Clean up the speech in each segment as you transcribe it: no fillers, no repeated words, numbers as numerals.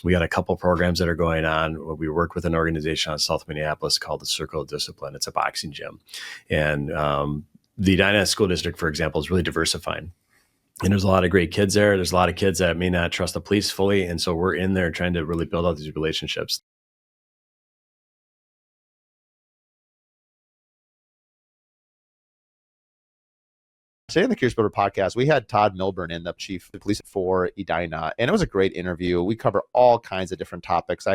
We got a couple programs that are going on. We work with an organization out of South Minneapolis called the Circle of Discipline. It's a boxing gym. And the Edina School District, for example, is really diversifying. And there's a lot of great kids there. There's a lot of kids that may not trust the police fully. And so we're in there trying to really build out these relationships. Today on the Curious Builder podcast, we had Todd Milburn in, the chief of police for Edina, and it was a great interview. We cover all kinds of different topics.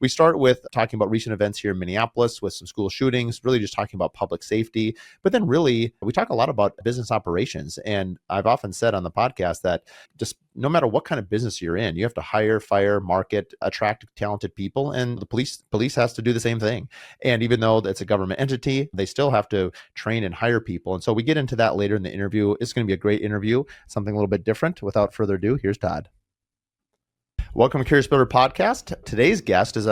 We start with talking about recent events here in Minneapolis with some school shootings, really just talking about public safety. But then really, we talk a lot about business operations. And I've often said on the podcast that just no matter what kind of business you're in, you have to hire, fire, market, attract talented people. And the police has to do the same thing. And even though it's a government entity, they still have to train and hire people. And so we get into that later in the interview. It's going to be a great interview, something a little bit different. Without further ado, here's Todd. Welcome to Curious Builder Podcast. Today's guest is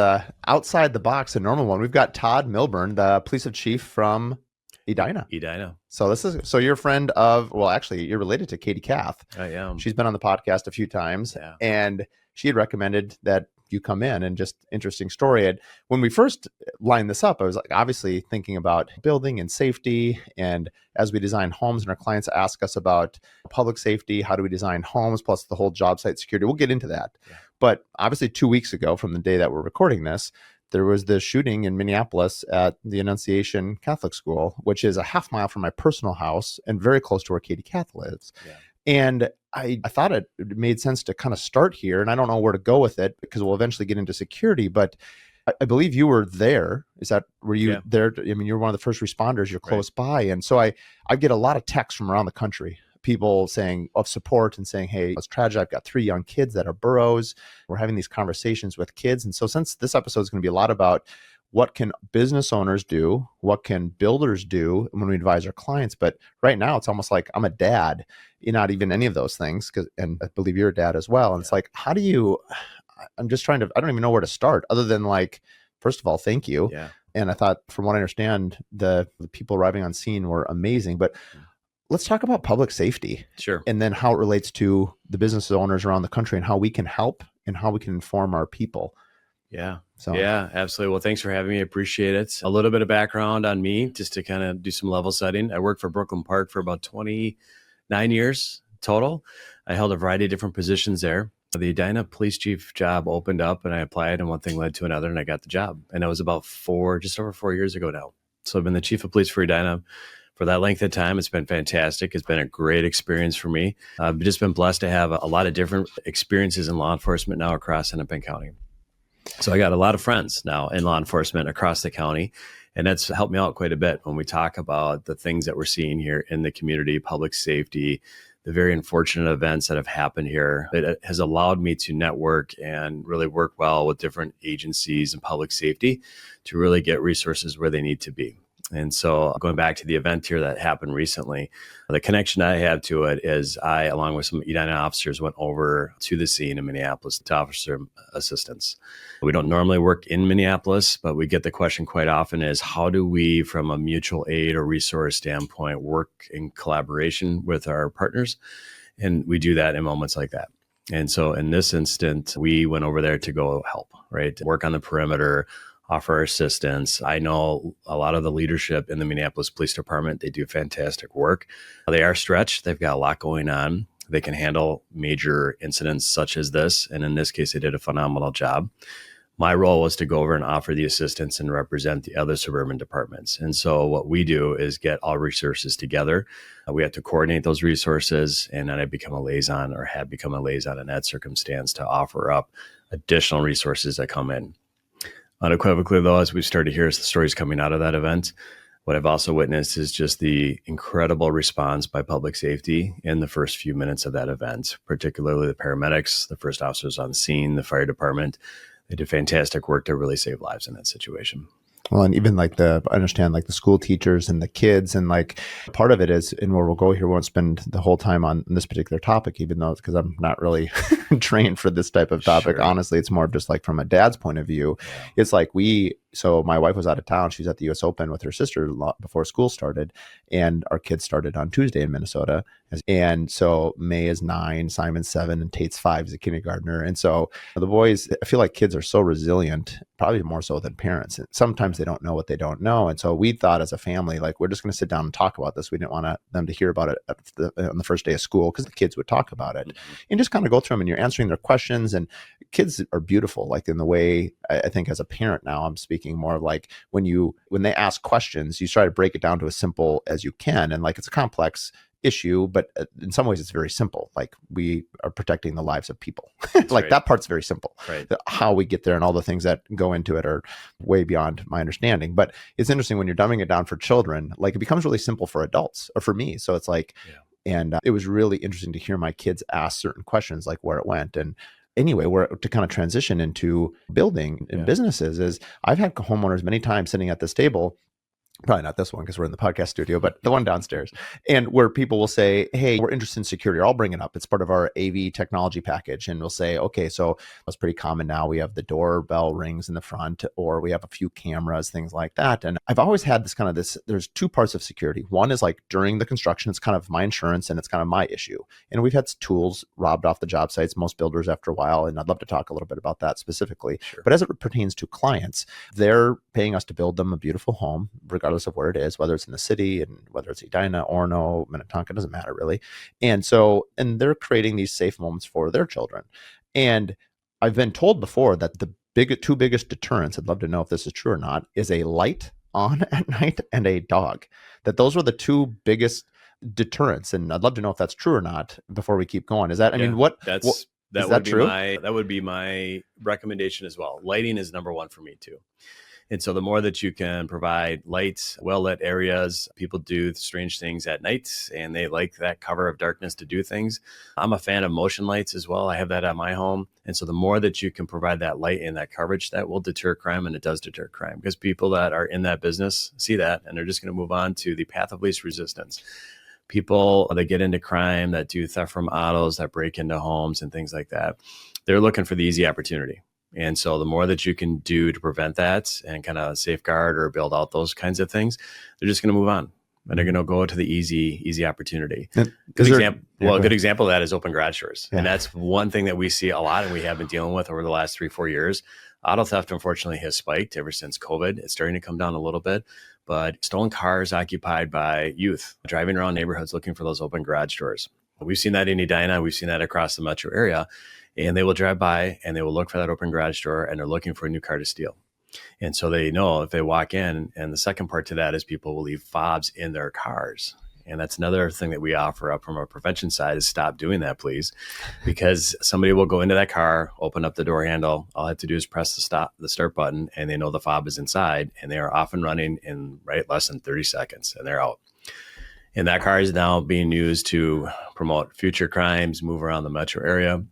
outside the box, a normal one. We've got Todd Milburn, the police chief from Edina. So you're a friend of, well, actually, you're related to Katie Kath. I am. She's been on the podcast a few times, and she had recommended that you come in, and just interesting story. And when we first lined this up, I was like, obviously thinking about building and safety. And as we design homes and our clients ask us about public safety, how do we design homes, plus the whole job site security, we'll get into that. Yeah. But obviously 2 weeks ago from the day that we're recording this, there was the shooting in Minneapolis at the Annunciation Catholic School, which is a half mile from my personal house and very close to where Katie Kath lives. Yeah. And I thought it made sense to kind of start here, and I don't know where to go with it because we'll eventually get into security, but I believe you were there. Were you there? I mean, you're one of the first responders, you're close by. And so I get a lot of texts from around the country, people saying of support and saying, hey, it's tragic. I've got 3 young kids that are burros. We're having these conversations with kids. And so since this episode is going to be a lot about what can business owners do, what can builders do when we advise our clients, but right now it's almost like I'm a dad, you're not even any of those things, and I believe you're a dad as well. And it's like, I don't even know where to start other than like, first of all, thank you. Yeah. And I thought, from what I understand, the people arriving on scene were amazing, but let's talk about public safety. Sure. And then how it relates to the business owners around the country and how we can help and how we can inform our people. Yeah. Yeah, absolutely. Well, thanks for having me. I appreciate it. A little bit of background on me, just to kind of do some level setting. I worked for Brooklyn Park for about 29 years total. I held a variety of different positions there. The Edina police chief job opened up and I applied, and one thing led to another and I got the job. And it was about just over 4 years ago now. So I've been the chief of police for Edina for that length of time. It's been fantastic. It's been a great experience for me. I've just been blessed to have a lot of different experiences in law enforcement now across Hennepin County. So I got a lot of friends now in law enforcement across the county, and that's helped me out quite a bit when we talk about the things that we're seeing here in the community, public safety, the very unfortunate events that have happened here. It has allowed me to network and really work well with different agencies and public safety to really get resources where they need to be. And so going back to the event here that happened recently, the connection I have to it is I, along with some Edina officers, went over to the scene in Minneapolis to officer assistance. We don't normally work in Minneapolis, but we get the question quite often is, how do we, from a mutual aid or resource standpoint, work in collaboration with our partners? And we do that in moments like that. And so in this instant, we went over there to go help, right? Work on the perimeter, offer assistance. I know a lot of the leadership in the Minneapolis Police Department. They do fantastic work. They are stretched. They've got a lot going on. They can handle major incidents such as this. And in this case, they did a phenomenal job. My role was to go over and offer the assistance and represent the other suburban departments. And so what we do is get all resources together. We have to coordinate those resources, and then I become a liaison, or have become a liaison in that circumstance, to offer up additional resources that come in. Unequivocally, though, as we've started to hear the stories coming out of that event, what I've also witnessed is just the incredible response by public safety in the first few minutes of that event, particularly the paramedics, the first officers on scene, the fire department. They did fantastic work to really save lives in that situation. Well, and even I understand the school teachers and the kids, and part of it is, and where we'll go here, we won't spend the whole time on this particular topic, even though because I'm not really trained for this type of topic. Sure. Honestly, it's more of just from a dad's point of view. Yeah. It's So my wife was out of town. She was at the US Open with her sister before school started, and our kids started on Tuesday in Minnesota. And so May is 9, Simon's 7, and Tate's 5 is a kindergartner. And so the boys, I feel like kids are so resilient, probably more so than parents. And sometimes they don't know what they don't know. And so we thought as a family, like, we're just going to sit down and talk about this. We didn't want them to hear about it on the first day of school, because the kids would talk about it and just kind of go through them, and you're answering their questions. And kids are beautiful, like in the way, I think as a parent now, I'm speaking more like when they ask questions, you try to break it down to as simple as you can. And like, it's a complex issue, but in some ways it's very simple. Like, we are protecting the lives of people. Like right. That part's very simple. Right. How we get there and all the things that go into it are way beyond my understanding. But it's interesting when you're dumbing it down for children, like it becomes really simple for adults, or for me. So it's like, and it was really interesting to hear my kids ask certain questions, like where it went. And anyway, where to kind of transition into building and businesses is, I've had homeowners many times sitting at this table, probably not this one because we're in the podcast studio, but the one downstairs, and where people will say, hey, we're interested in security, or I'll bring it up. It's part of our AV technology package. And we'll say, okay, so it's pretty common now. We have the doorbell rings in the front, or we have a few cameras, things like that. And I've always had there's two parts of security. One is like during the construction, it's kind of my insurance and it's kind of my issue. And we've had tools robbed off the job sites, most builders after a while. And I'd love to talk a little bit about that specifically. Sure. But as it pertains to clients, they're paying us to build them a beautiful home, regardless of where it is, whether it's in the city and whether it's Edina, Orono, Minnetonka, doesn't matter really. And they're creating these safe moments for their children. And I've been told before that the two biggest deterrents, I'd love to know if this is true or not, is a light on at night and a dog. That those were the two biggest deterrents. And I'd love to know if that's true or not before we keep going. Is that, I mean, that would be my recommendation as well. Lighting is number one for me too. And so the more that you can provide lights, well-lit areas, people do strange things at night and they like that cover of darkness to do things. I'm a fan of motion lights as well. I have that at my home. And so the more that you can provide that light and that coverage, that will deter crime, and it does deter crime, because people that are in that business see that and they're just going to move on to the path of least resistance. People that get into crime, that do theft from autos, that break into homes and things like that, they're looking for the easy opportunity. And so the more that you can do to prevent that and kind of safeguard or build out those kinds of things, they're just going to move on and they're going to go to the easy opportunity. A good example of that is open garage doors. Yeah. And that's one thing that we see a lot and we have been dealing with over the last 3-4 years. Auto theft, unfortunately, has spiked ever since COVID. It's starting to come down a little bit, but stolen cars occupied by youth driving around neighborhoods looking for those open garage doors. We've seen that in Edina. We've seen that across the metro area. And they will drive by and they will look for that open garage door and they're looking for a new car to steal. And so they know if they walk in, and the second part to that is people will leave fobs in their cars. And that's another thing that we offer up from our prevention side is stop doing that, please. Because somebody will go into that car, open up the door handle. All I have to do is press the start button, and they know the fob is inside, and they are off and running in less than 30 seconds, and they're out. And that car is now being used to promote future crimes, move around the metro area.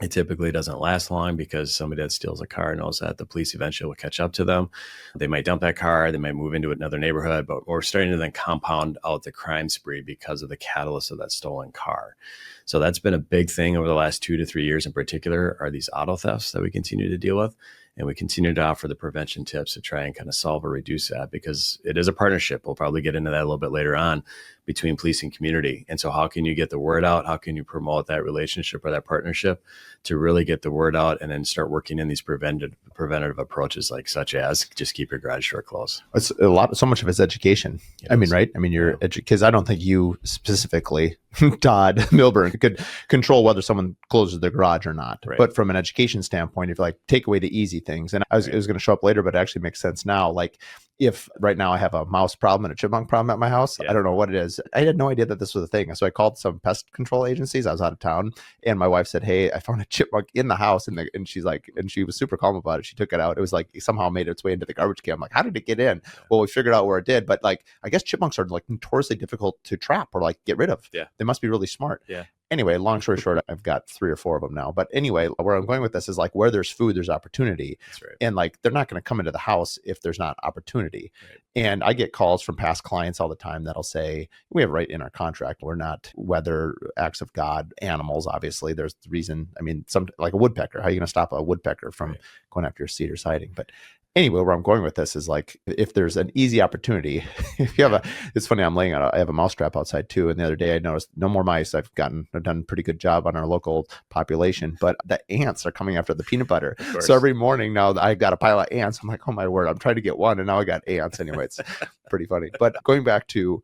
It typically doesn't last long because somebody that steals a car knows that the police eventually will catch up to them. They might dump that car. They might move into another neighborhood, but we're starting to then compound out the crime spree because of the catalyst of that stolen car. So that's been a big thing over the last 2 to 3 years in particular, are these auto thefts that we continue to deal with. And we continue to offer the prevention tips to try and kind of solve or reduce that, because it is a partnership. We'll probably get into that a little bit later on between police and community. And so how can you get the word out? How can you promote that relationship or that partnership to really get the word out and then start working in these preventative approaches, like such as just keep your garage door closed? It's so much of it's education. I mean, right? I mean, because I don't think you specifically, Todd, Milburn, could control whether someone closes their garage or not. Right. But from an education standpoint, if you take away the easy things, and it was going to show up later, but it actually makes sense now. Like if right now I have a mouse problem and a chipmunk problem at my house, I don't know what it is. I had no idea that this was a thing. So I called some pest control agencies. I was out of town and my wife said, hey, I found a chipmunk in the house. And she's like, and she was super calm about it. She took it out. It was like somehow made its way into the garbage can. I'm like, how did it get in? Well, we figured out where it did. But I guess chipmunks are notoriously difficult to trap or get rid of. Yeah. They must be really smart. Yeah. Anyway, long story short, I've got 3 or 4 of them now. But anyway, where I'm going with this is where there's food, there's opportunity. That's right. And they're not going to come into the house if there's not opportunity. Right. And I get calls from past clients all the time that'll say, we have right in our contract, we're not whether acts of God animals. Obviously, there's the reason. I mean, a woodpecker. How are you going to stop a woodpecker from going after your cedar siding? But Anyway, where I'm going with this is like, if there's an easy opportunity, if you have it's funny, I have a mouse trap outside too. And the other day I noticed no more mice. I've done a pretty good job on our local population, but the ants are coming after the peanut butter. So every morning now I got a pile of ants. I'm like, oh my word, I'm trying to get one. And now I got ants anyway. It's pretty funny. But going back to,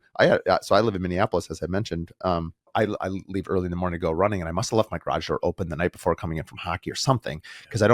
so I live in Minneapolis, as I mentioned. I leave early in the morning to go running, and I must have left my garage door open the night before coming in from hockey or something, because I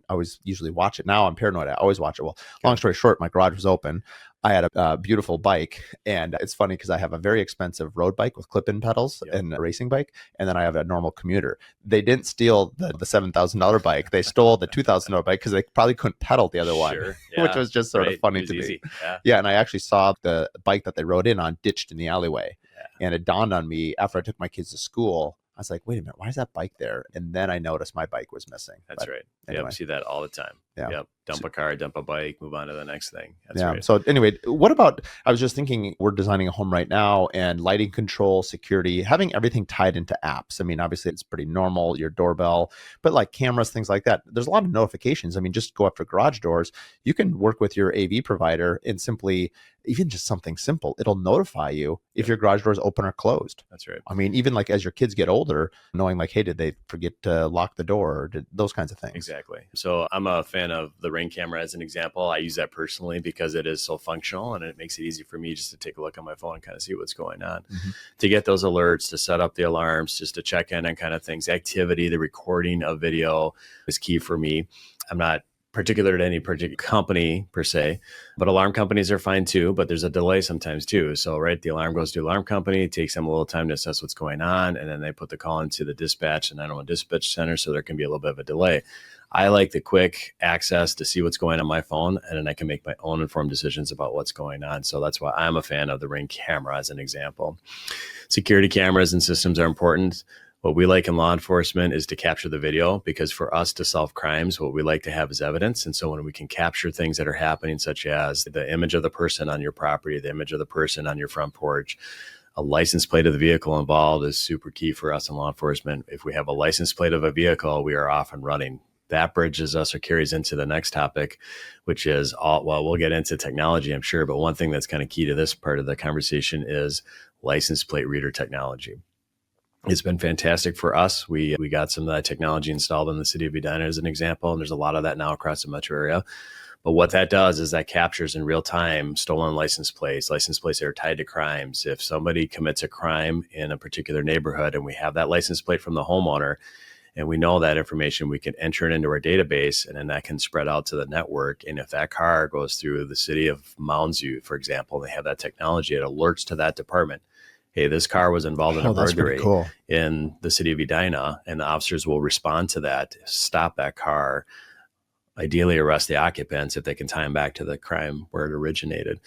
always usually watch it. Now I'm paranoid. I always watch it. Well, long story short, my garage was open. I had a beautiful bike, and it's funny because I have a very expensive road bike with clip-in pedals and a racing bike, and then I have a normal commuter. They didn't steal the $7,000 bike. They stole the $2,000 bike because they probably couldn't pedal the other one, which was just sort of funny to me. Yeah, and I actually saw the bike that they rode in on ditched in the alleyway. And it dawned on me after I took my kids to school. I was like, wait a minute, why is that bike there? And then I noticed my bike was missing. That's right. Anyway. Yeah, I see that all the time. Yeah. Yep. Dump a car, dump a bike, move on to the next thing. That's right. So anyway, what about, I was just thinking, we're designing a home right now, and lighting control, security, having everything tied into apps. I mean, obviously it's pretty normal, your doorbell, but like cameras, things like that. There's a lot of notifications. I mean, just go after garage doors. You can work with your AV provider and simply, even just something simple, it'll notify you if your garage door is open or closed. That's right. I mean, even like as your kids get older, knowing like, hey, did they forget to lock the door, or those kinds of things. Exactly. So I'm a fan of the Ring camera as an example. I use that personally because it is so functional, and it makes it easy for me just to take a look on my phone and kind of see what's going on, to get those alerts, to set up the alarms, just to check in on kind of things. Activity, the recording of video is key for me. I'm not particular to any particular company per se, but alarm companies are fine too, but there's a delay sometimes too. So, right, the alarm goes to the alarm company, it takes them a little time to assess what's going on, and then they put the call into the dispatch and 911 dispatch center, so there can be a little bit of a delay. I like the quick access to see what's going on my phone, and then I can make my own informed decisions about what's going on. So that's why I'm a fan of the Ring camera as an example. Security cameras and systems are important. What we like in law enforcement is to capture the video, because for us to solve crimes, what we like to have is evidence. And so when we can capture things that are happening, such as the image of the person on your property, the image of the person on your front porch, a license plate of the vehicle involved is super key for us in law enforcement. If we have a license plate of a vehicle, we are off and running. That bridges us or carries into the next topic, which is we'll get into technology, I'm sure. But one thing that's kind of key to this part of the conversation is license plate reader technology. It's been fantastic for us. We got some of that technology installed in the city of Edina as an example, and there's a lot of that now across the metro area. But what that does is that captures in real time stolen license plates that are tied to crimes. If somebody commits a crime in a particular neighborhood and we have that license plate from the homeowner, and we know that information, we can enter it into our database, and then that can spread out to the network. And if that car goes through the city of Mounds View, for example, they have that technology, it alerts to that department. Hey, this car was involved in a burglary in the city of Edina, and the officers will respond to that, stop that car, ideally arrest the occupants if they can tie them back to the crime where it originated.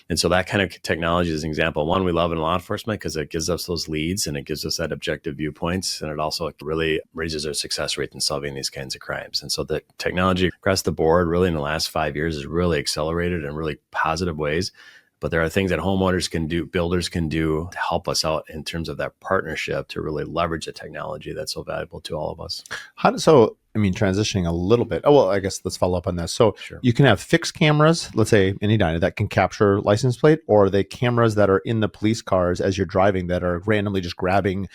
And so that kind of technology is an example. One, we love in law enforcement because it gives us those leads and it gives us that objective viewpoints, and it also really raises our success rate in solving these kinds of crimes. And so the technology across the board really in the last 5 years has really accelerated in really positive ways. But there are things that homeowners can do, builders can do to help us out in terms of that partnership to really leverage the technology that's so valuable to all of us. Transitioning a little bit. Oh, well, I guess let's follow up on this. So You can have fixed cameras, let's say in Edina, that can capture license plate, or are they cameras that are in the police cars as you're driving that are randomly just grabbing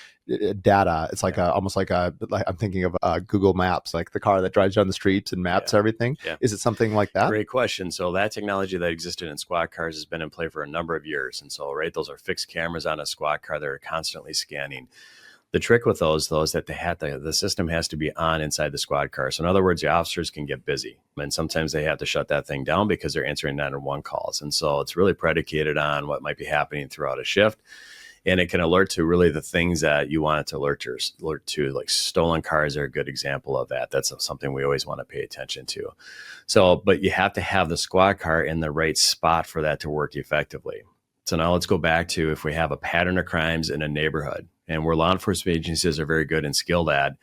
data? It's like almost like I'm thinking of Google Maps, like the car that drives down the streets and maps everything. Yeah. Is it something like that? Great question. So that technology that existed in squad cars has been in play for a number of years. And so, right, those are fixed cameras on a squad car that are constantly scanning. The trick with those, though, is that the system has to be on inside the squad car. So in other words, the officers can get busy. And sometimes they have to shut that thing down because they're answering 911 calls. And so it's really predicated on what might be happening throughout a shift. And it can alert to really the things that you want it to alert to, like stolen cars are a good example of that. That's something we always want to pay attention to. So, but you have to have the squad car in the right spot for that to work effectively. So now let's go back to if we have a pattern of crimes in a neighborhood, and where law enforcement agencies are very good and skilled at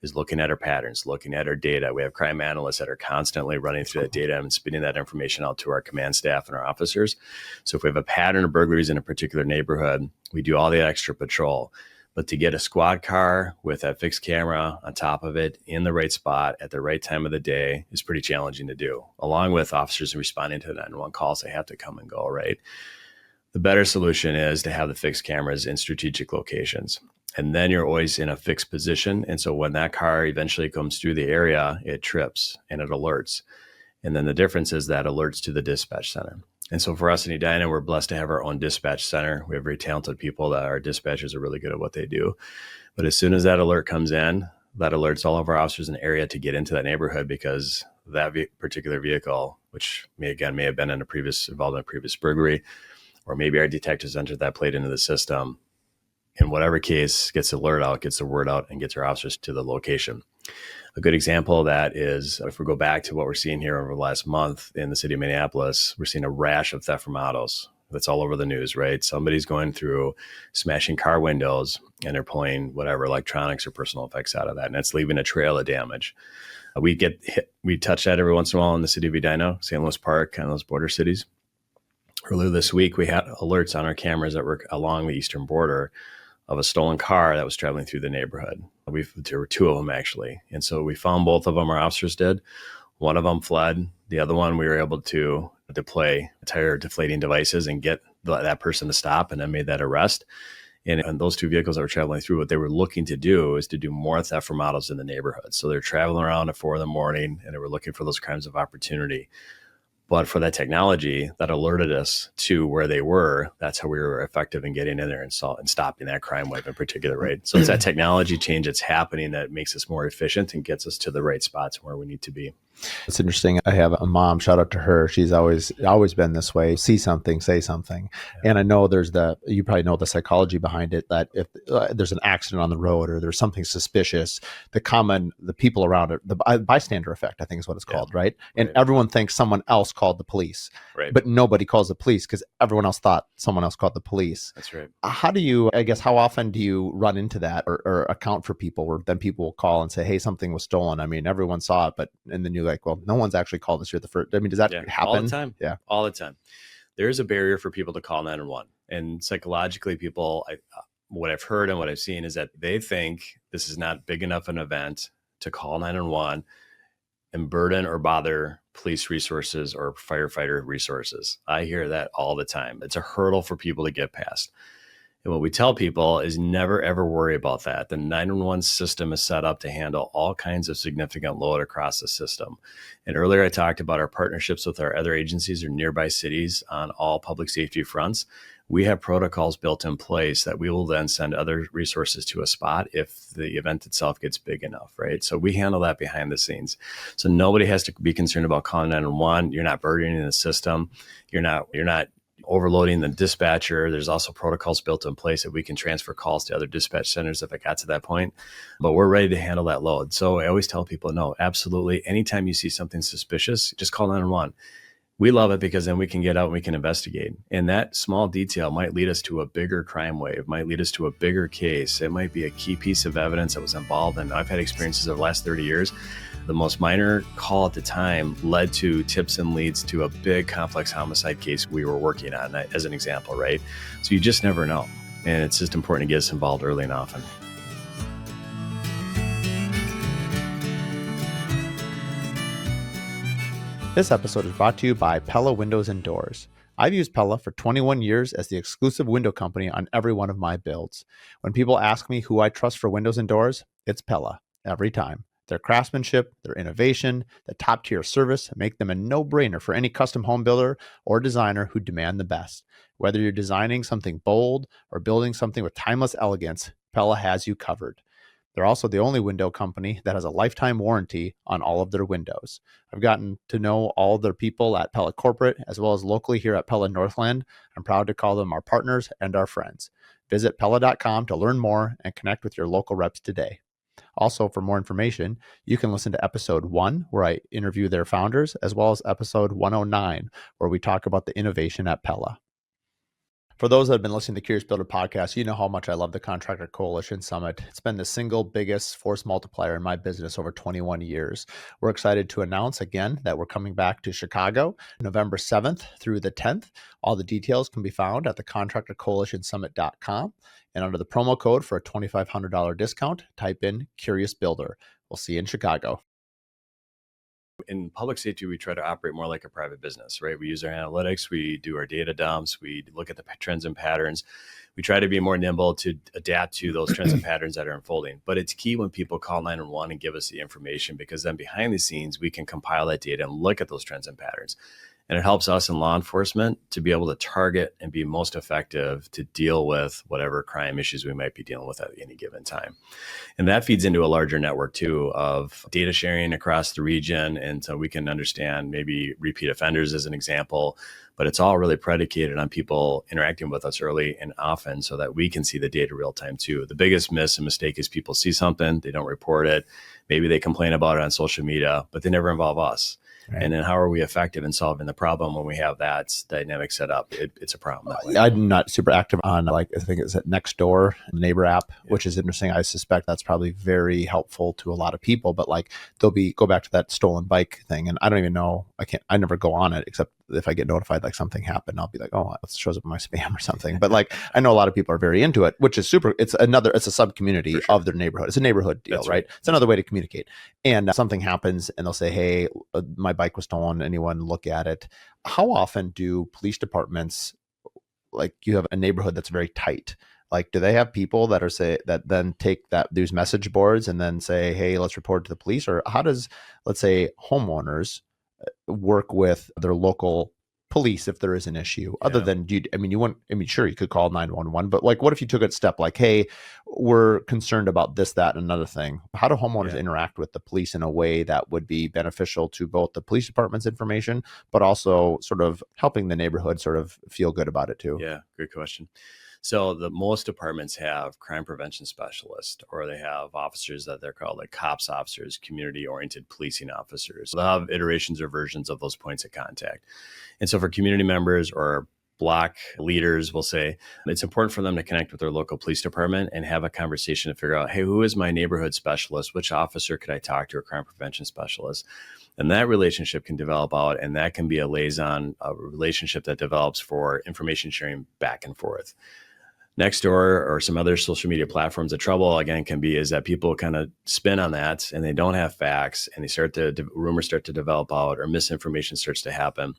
is looking at our patterns, looking at our data. We have crime analysts that are constantly running through that data and spitting that information out to our command staff and our officers. So if we have a pattern of burglaries in a particular neighborhood, we do all the extra patrol. But to get a squad car with that fixed camera on top of it in the right spot at the right time of the day is pretty challenging to do, along with officers responding to 911 calls. They have to come and go, right? The better solution is to have the fixed cameras in strategic locations. And then you're always in a fixed position. And so when that car eventually comes through the area, it trips and it alerts. And then the difference is that alerts to the dispatch center. And so for us in Edina, we're blessed to have our own dispatch center. We have very talented people that our dispatchers are really good at what they do. But as soon as that alert comes in, that alerts all of our officers in the area to get into that neighborhood, because that particular vehicle, which may have been involved in a previous burglary, or maybe our detectives entered that plate into the system. In whatever case, gets the word out, and gets our officers to the location. A good example of that is if we go back to what we're seeing here over the last month in the city of Minneapolis, we're seeing a rash of theft from autos. That's all over the news, right? Somebody's going through smashing car windows and they're pulling whatever electronics or personal effects out of that. And it's leaving a trail of damage. We get hit. We touch that every once in a while in the city of Edina, St. Louis Park, kind of those border cities. Earlier this week, we had alerts on our cameras that were along the eastern border of a stolen car that was traveling through the neighborhood. There were two of them, actually. And so we found both of them, our officers did. One of them fled. The other one, we were able to deploy tire deflating devices and get that person to stop, and then made that arrest. And those two vehicles that were traveling through, what they were looking to do is to do more theft from autos in the neighborhood. So they're traveling around at 4 a.m. and they were looking for those crimes of opportunity. But for that technology that alerted us to where they were, that's how we were effective in getting in there and stopping that crime wave in particular, right? So it's that technology change that's happening that makes us more efficient and gets us to the right spots where we need to be. It's interesting. I have a mom, shout out to her. She's always been this way. See something, say something. Yeah. And I know you probably know the psychology behind it, that if there's an accident on the road or there's something suspicious, the people around it, the bystander effect, I think is what it's called, right? And everyone thinks someone else called the police, right? But nobody calls the police because everyone else thought someone else called the police. That's right. How often do you run into that or account for people where then people will call and say, hey, something was stolen? I mean, everyone saw it, and then you like, well, no one's actually called us. You're the first. I mean, does that happen? All the time. Yeah. All the time. There's a barrier for people to call 911. And psychologically, people, what I've heard and what I've seen is that they think this is not big enough an event to call 911 and burden or bother police resources or firefighter resources. I hear that all the time. It's a hurdle for people to get past. And what we tell people is never, ever worry about that. The 911 system is set up to handle all kinds of significant load across the system. And earlier I talked about our partnerships with our other agencies or nearby cities on all public safety fronts. We have protocols built in place that we will then send other resources to a spot if the event itself gets big enough, right? So we handle that behind the scenes. So nobody has to be concerned about calling 911. You're not burdening the system. You're not overloading the dispatcher. There's also protocols built in place that we can transfer calls to other dispatch centers if it got to that point, but we're ready to handle that load. So I always tell people, no, absolutely. Anytime you see something suspicious, just call 911. We love it because then we can get out and we can investigate. And that small detail might lead us to a bigger crime wave, might lead us to a bigger case. It might be a key piece of evidence that was involved. And I've had experiences over the last 30 years. The most minor call at the time led to tips and leads to a big complex homicide case we were working on, as an example, right? So you just never know. And it's just important to get us involved early and often. This episode is brought to you by Pella Windows and Doors. I've used Pella for 21 years as the exclusive window company on every one of my builds. When people ask me who I trust for windows and doors, it's Pella, every time. Their craftsmanship, their innovation, the top-tier service make them a no-brainer for any custom home builder or designer who demand the best. Whether you're designing something bold or building something with timeless elegance, Pella has you covered. They're also the only window company that has a lifetime warranty on all of their windows. I've gotten to know all of their people at Pella Corporate, as well as locally here at Pella Northland. I'm proud to call them our partners and our friends. Visit Pella.com to learn more and connect with your local reps today. Also, for more information, you can listen to episode 1, where I interview their founders, as well as episode 109, where we talk about the innovation at Pella. For those that have been listening to the Curious Builder podcast, you know how much I love the Contractor Coalition Summit. It's been the single biggest force multiplier in my business over 21 years. We're excited to announce again that we're coming back to Chicago, November 7th through the 10th. All the details can be found at the contractorcoalitionsummit.com. And under the promo code for a $2,500 discount, type in Curious Builder. We'll see you in Chicago. In public safety, we try to operate more like a private business, right? We use our analytics, we do our data dumps, we look at the trends and patterns. We try to be more nimble to adapt to those trends and patterns that are unfolding. But it's key when people call 911 and give us the information, because then behind the scenes, we can compile that data and look at those trends and patterns. And it helps us in law enforcement to be able to target and be most effective to deal with whatever crime issues we might be dealing with at any given time. And that feeds into a larger network too of data sharing across the region. And so we can understand maybe repeat offenders as an example, but it's all really predicated on people interacting with us early and often so that we can see the data real time too. The biggest miss and mistake is people see something, they don't report it. Maybe they complain about it on social media, but they never involve us. Right. And then how are we effective in solving the problem when we have that dynamic set up? It's a problem that way. I'm not super active on, like, I think it's at Nextdoor, the neighbor app, which is interesting. I suspect that's probably very helpful to a lot of people, but like go back to that stolen bike thing. And I don't even know, I never go on it except if I get notified like something happened, I'll be like, oh, it shows up in my spam or something. But like, I know a lot of people are very into it, which is super. It's a sub community of their neighborhood. It's a neighborhood deal, right? It's another way to communicate. And something happens and they'll say, hey, my bike was stolen. Anyone look at it? How often do police departments, like, you have a neighborhood that's very tight, like, do they have people that then take these message boards and then say, hey, let's report to the police? Or how does, let's say, homeowners work with their local police if there is an issue? Other than, sure, you could call 911, but like, what if you took a step like, hey, we're concerned about this, that, and another thing? How do homeowners interact with the police in a way that would be beneficial to both the police department's information, but also sort of helping the neighborhood sort of feel good about it too? Yeah, good question. So the most departments have crime prevention specialists, or they have officers that they're called like COPS officers, community-oriented policing officers. They'll have iterations or versions of those points of contact. And so for community members or block leaders, we'll say, it's important for them to connect with their local police department and have a conversation to figure out, hey, who is my neighborhood specialist? Which officer could I talk to, a crime prevention specialist? And that relationship can develop out, and that can be a liaison, a relationship that develops for information sharing back and forth. Nextdoor or some other social media platforms, the trouble again can be is that people kind of spin on that and they don't have facts, and rumors start to develop out, or misinformation starts to happen.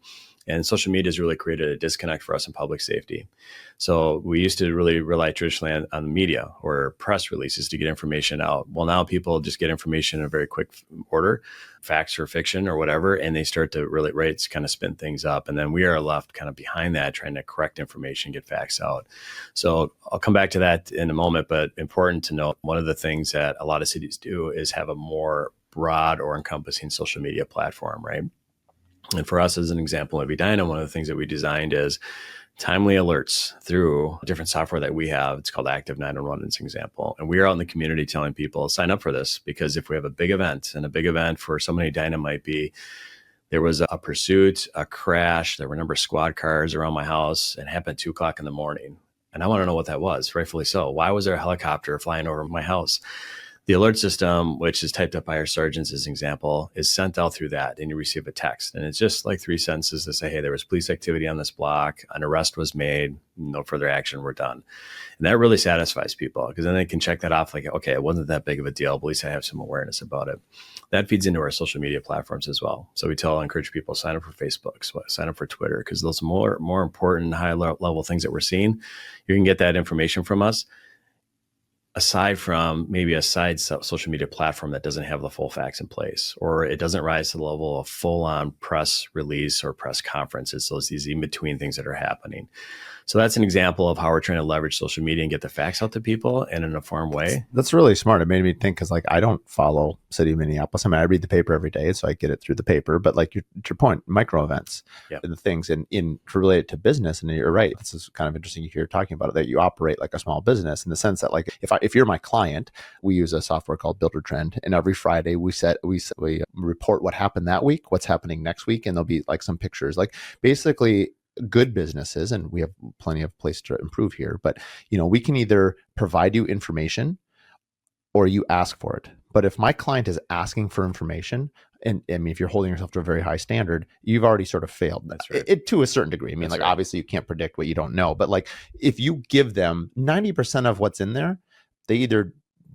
And social media has really created a disconnect for us in public safety. So we used to really rely traditionally on the media or press releases to get information out. Well, now people just get information in a very quick order, facts or fiction or whatever, and they start to really kind of spin things up. And then we are left kind of behind that, trying to correct information, get facts out. So I'll come back to that in a moment, but important to note, one of the things that a lot of cities do is have a more broad or encompassing social media platform, right? And for us, as an example of Edina, one of the things that we designed is timely alerts through different software that we have. It's called Active 911 as an example. And we are out in the community telling people, sign up for this, because if we have a big event, and a big event for somebody, Edina might be, there was a pursuit, a crash, there were a number of squad cars around my house, and it happened at 2:00 in the morning. And I want to know what that was, rightfully so. Why was there a helicopter flying over my house? The alert system, which is typed up by our sergeants as an example, is sent out through that, and you receive a text. And it's just like 3 sentences to say, hey, there was police activity on this block, an arrest was made, no further action, we're done. And that really satisfies people, because then they can check that off like, okay, it wasn't that big of a deal, but at least I have some awareness about it. That feeds into our social media platforms as well. So we encourage people, sign up for Facebook, sign up for Twitter, because those more important high level things that we're seeing, you can get that information from us, aside from maybe a side social media platform that doesn't have the full facts in place, or it doesn't rise to the level of full-on press release or press conferences. So it's these in-between things that are happening. So that's an example of how we're trying to leverage social media and get the facts out to people in an informed way. That's really smart. It made me think, because like, I don't follow City of Minneapolis. I mean, I read the paper every day, so I get it through the paper. But like, to your point, micro events and the things to relate it to business. And you're right. This is kind of interesting to hear talking about it, that you operate like a small business, in the sense that, like, if you're my client, we use a software called Builder Trend, and every Friday we report what happened that week, what's happening next week, and there'll be like some pictures, like basically good businesses, and we have plenty of place to improve here, but we can either provide you information or you ask for it. But if my client is asking for information, and I mean, if you're holding yourself to a very high standard, you've already sort of failed. That's right. It to a certain degree. I mean, That's like right. obviously you can't predict what you don't know, but like if you give them 90% of what's in there, they either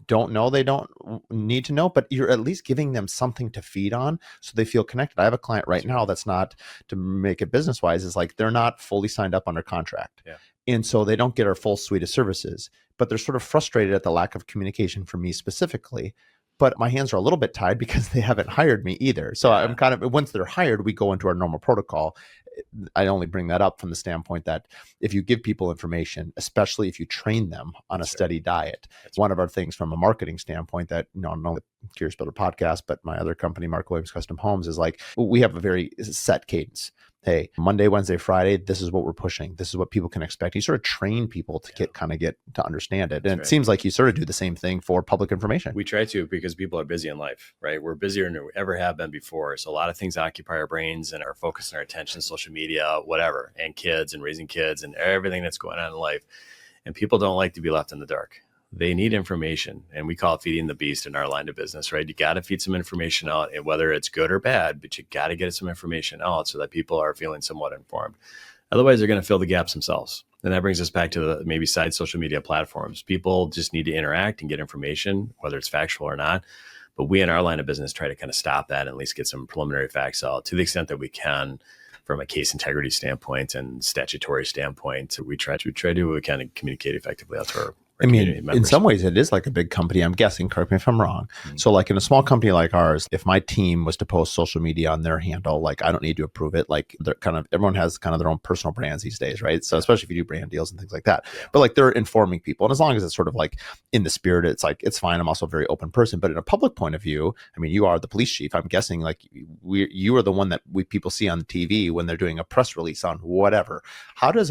don't know, they don't need to know, but you're at least giving them something to feed on so they feel connected. I have a client right now that's not, to make it business wise, is like they're not fully signed up under contract. Yeah. And so they don't get our full suite of services, but they're sort of frustrated at the lack of communication from me specifically. But my hands are a little bit tied because they haven't hired me either. So I'm kind of, once they're hired, we go into our normal protocol. I only bring that up from the standpoint that if you give people information, especially if you train them on a steady diet, one of our things from a marketing standpoint that, not only Curious Builder podcast, but my other company, Mark Williams Custom Homes, is like, we have a very set cadence. Hey, Monday, Wednesday, Friday, this is what we're pushing. This is what people can expect. You sort of train people to get to understand it. And it seems like you sort of do the same thing for public information. We try to, because people are busy in life, right? We're busier than we ever have been before. So a lot of things occupy our brains and our focus and our attention, social media, whatever, and kids and raising kids and everything that's going on in life. And people don't like to be left in the dark. They need information, and we call it feeding the beast in our line of business, right? You got to feed some information out, and whether it's good or bad, but you got to get some information out so that people are feeling somewhat informed. Otherwise, they're going to fill the gaps themselves. And that brings us back to the maybe side social media platforms. People just need to interact and get information, whether it's factual or not. But we in our line of business try to kind of stop that and at least get some preliminary facts out to the extent that we can from a case integrity standpoint and statutory standpoint. We try to kind of communicate effectively out to our community members. In some ways, it is like a big company. I'm guessing, correct me if I'm wrong. Mm-hmm. So like in a small company like ours, if my team was to post social media on their handle, like I don't need to approve it. Like they're everyone has kind of their own personal brands these days, right? So especially if you do brand deals and things like that. Yeah. But like they're informing people. And as long as it's sort of like in the spirit, it's like, it's fine. I'm also a very open person. But in a public point of view, I mean, you are the police chief. I'm guessing like you are the one that people see on the TV when they're doing a press release on whatever. How does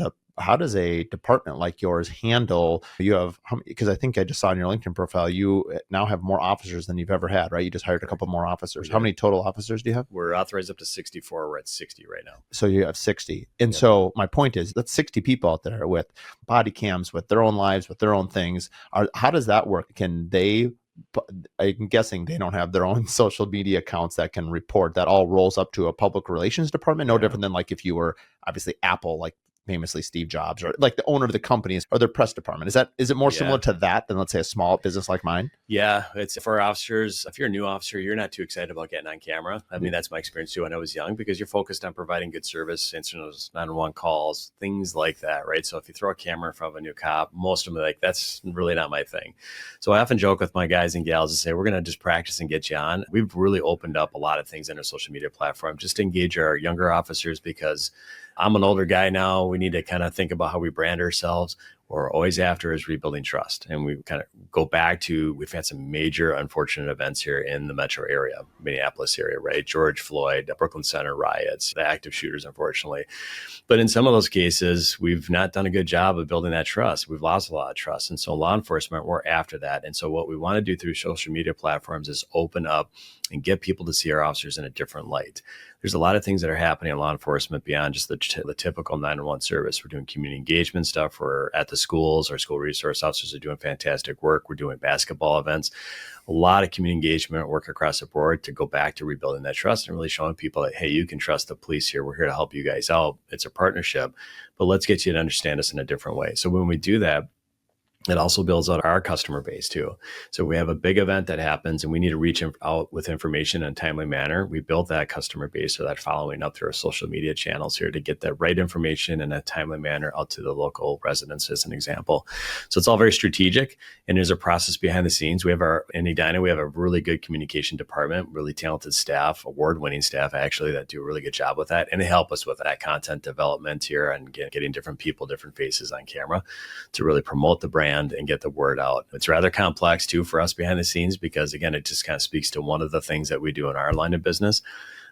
a department like yours handle, you have, because I think I just saw on your LinkedIn profile, you now have more officers than you've ever had, right? You just hired a couple more officers. How many total officers do you have? We're authorized up to 64. We're at 60 right now. So you have 60. And so my point is, that's 60 people out there with body cams, with their own lives, with their own things. How does that work? Can they, I'm guessing they don't have their own social media accounts that can report, that all rolls up to a public relations department? No different than like if you were obviously Apple, like famously Steve Jobs, or like the owner of the companies or their press department. Is it more similar to that than, let's say, a small business like mine? Yeah, it's for our officers. If you're a new officer, you're not too excited about getting on camera. I mean, that's my experience too when I was young, because you're focused on providing good service, answering those 911 calls, things like that, right? So if you throw a camera in front of a new cop, most of them are like, that's really not my thing. So I often joke with my guys and gals and say, we're going to just practice and get you on. We've really opened up a lot of things in our social media platform just to engage our younger officers, because I'm an older guy now. We need to kind of think about how we brand ourselves. What we're always after is rebuilding trust. And we kind of go back to, we've had some major unfortunate events here in the metro area, Minneapolis area, right? George Floyd, Brooklyn Center riots, the active shooters, unfortunately. But in some of those cases, we've not done a good job of building that trust. We've lost a lot of trust. And so law enforcement, we're after that. And so what we want to do through social media platforms is open up and get people to see our officers in a different light. There's a lot of things that are happening in law enforcement beyond just the typical 911 service. We're doing community engagement stuff. We're at the schools. Our school resource officers are doing fantastic work. We're doing basketball events. A lot of community engagement work across the board to go back to rebuilding that trust and really showing people that, hey, you can trust the police here. We're here to help you guys out. It's a partnership, but let's get you to understand us in a different way. So when we do that, it also builds out our customer base too. So we have a big event that happens and we need to reach out with information in a timely manner. We built that customer base, or that following up through our social media channels here to get that right information in a timely manner out to the local residents, as an example. So it's all very strategic, and there's a process behind the scenes. We have in Edina, we have a really good communication department, really talented staff, award-winning staff actually, that do a really good job with that. And they help us with that content development here and getting different people, different faces on camera to really promote the brand and get the word out. It's rather complex too for us behind the scenes, because again, it just kind of speaks to one of the things that we do in our line of business,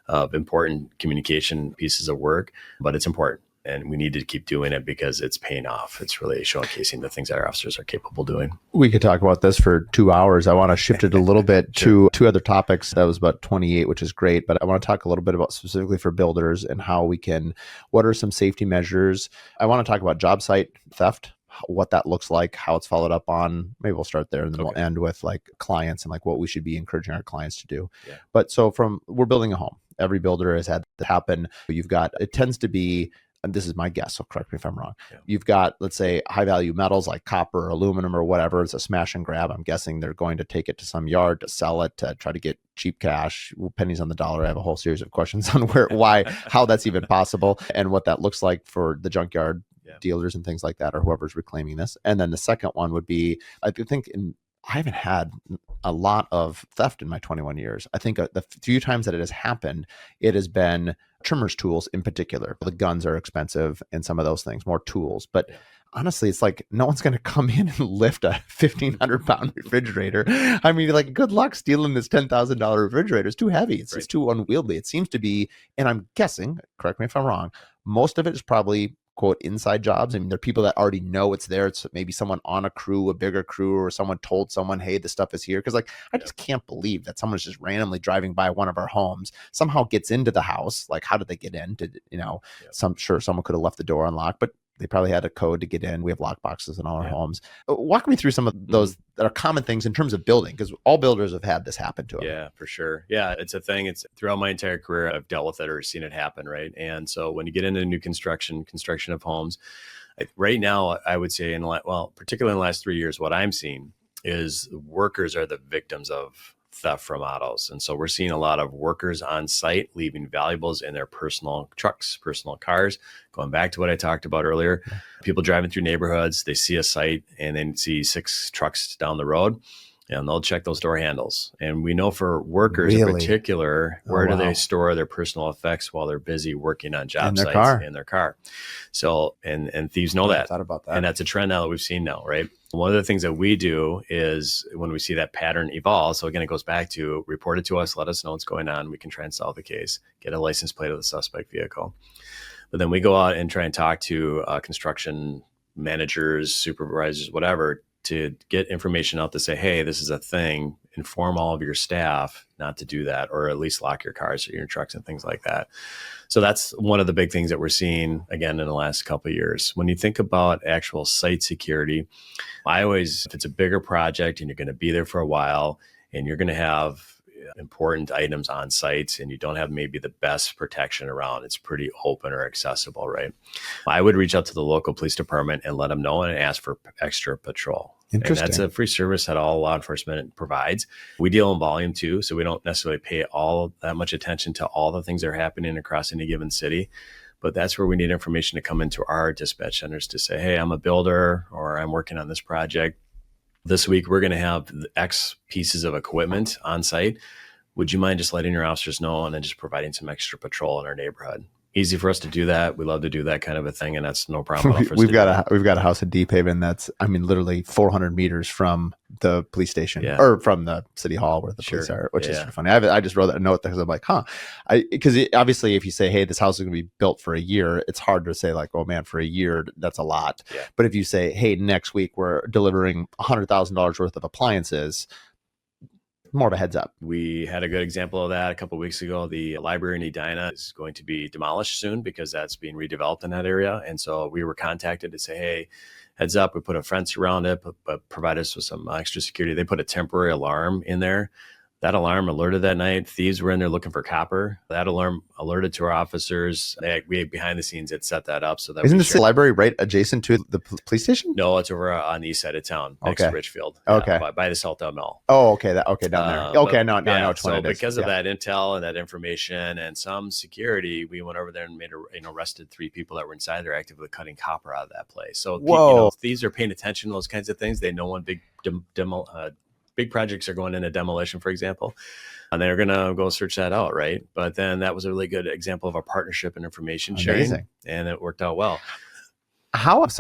of important communication pieces of work, but it's important. And we need to keep doing it because it's paying off. It's really showcasing the things that our officers are capable of doing. We could talk about this for 2 hours. I want to shift it a little bit to two other topics. That was about 28, which is great. But I want to talk a little bit about specifically for builders and how we can, what are some safety measures? I want to talk about job site theft. what that looks like, how it's followed up on. Maybe we'll start there and then we'll Okay. end with like clients and like what we should be encouraging our clients to do. Yeah. But so we're building a home. Every builder has had that happen. It tends to be, and this is my guess, so correct me if I'm wrong. Yeah. You've got, let's say, high value metals like copper or aluminum or whatever. It's a smash and grab. I'm guessing they're going to take it to some yard to sell it, to try to get cheap cash, pennies on the dollar. I have a whole series of questions on how that's even possible and what that looks like for the junkyard dealers and things like that, or whoever's reclaiming this. And then the second one would be, I haven't had a lot of theft in my 21 years. I think the few times that it has happened, it has been trimmers tools in particular. The guns are expensive and some of those things, more tools. But honestly, it's like no one's going to come in and lift a 1,500 pound refrigerator. I mean, like, good luck stealing this $10,000 refrigerator. It's too heavy. It's just too unwieldy. It seems to be, and I'm guessing, correct me if I'm wrong, most of it is probably, quote, inside jobs. I mean, there are people that already know it's there. It's maybe someone on a crew, a bigger crew, or someone told someone, hey, this stuff is here. Because like, I just can't believe that someone's just randomly driving by one of our homes, somehow gets into the house. Like, how did they get in? Sure, someone could have left the door unlocked, but they probably had a code to get in. We have lock boxes in all our homes. Walk me through some of those that are common things in terms of building, because all builders have had this happen to them. Yeah, for sure. Yeah, it's a thing. It's throughout my entire career, I've dealt with it or seen it happen, right? And so when you get into new construction of homes, right now, I would say particularly in the last 3 years, what I'm seeing is workers are the victims of theft from autos. And so we're seeing a lot of workers on site leaving valuables in their personal trucks, personal cars. Going back to what I talked about earlier, people driving through neighborhoods, they see a site and then see 6 trucks down the road, and they'll check those door handles. And we know for workers in particular, where do they store their personal effects while they're busy working on job sites in their car? So, and thieves know that. Thought about that. And that's a trend now that we've seen now, right? One of the things that we do is when we see that pattern evolve, so again, it goes back to report it to us, let us know what's going on. We can try and solve the case, get a license plate of the suspect vehicle. But then we go out and try and talk to construction managers, supervisors, whatever, to get information out to say, hey, this is a thing. Inform all of your staff not to do that, or at least lock your cars or your trucks and things like that. So that's one of the big things that we're seeing again in the last couple of years. When you think about actual site security, if it's a bigger project and you're going to be there for a while and you're going to have important items on site and you don't have maybe the best protection around, it's pretty open or accessible, right? I would reach out to the local police department and let them know and ask for extra patrol. Interesting. And that's a free service that all law enforcement provides. We deal in volume too, so we don't necessarily pay all that much attention to all the things that are happening across any given city. But that's where we need information to come into our dispatch centers to say, hey, I'm a builder or I'm working on this project. This week, we're going to have X pieces of equipment on site. Would you mind just letting your officers know and then just providing some extra patrol in our neighborhood? Easy for us to do that. We love to do that kind of a thing, and that's no problem. We've got a house in Deep Haven that's, literally 400 meters from the police station or from the city hall where the police are, which is sort of funny. I just wrote that note because I'm like, because obviously if you say, hey, this house is going to be built for a year, it's hard to say like, oh man, for a year, that's a lot. Yeah. But if you say, hey, next week we're delivering $100,000 worth of appliances, more of a heads up. We had a good example of that a couple of weeks ago. The library in Edina is going to be demolished soon because that's being redeveloped in that area. And so we were contacted to say, hey, heads up, we put a fence around it, but provide us with some extra security. They put a temporary alarm in there. That alarm alerted that night. Thieves were in there looking for copper. That alarm alerted to our officers. We behind the scenes had set that up so that isn't this the library right adjacent to the police station? No, it's over on the east side of town, next to Richfield. Okay, by the Saltdown Mill. Oh, okay, down there. Okay, no. So because of that intel and that information and some security, we went over there and arrested 3 people that were inside there actively cutting copper out of that place. So thieves are paying attention to those kinds of things. They know when big projects are going into demolition, for example, and they're going to go search that out, right? But then that was a really good example of a partnership and information sharing, and it worked out well. How much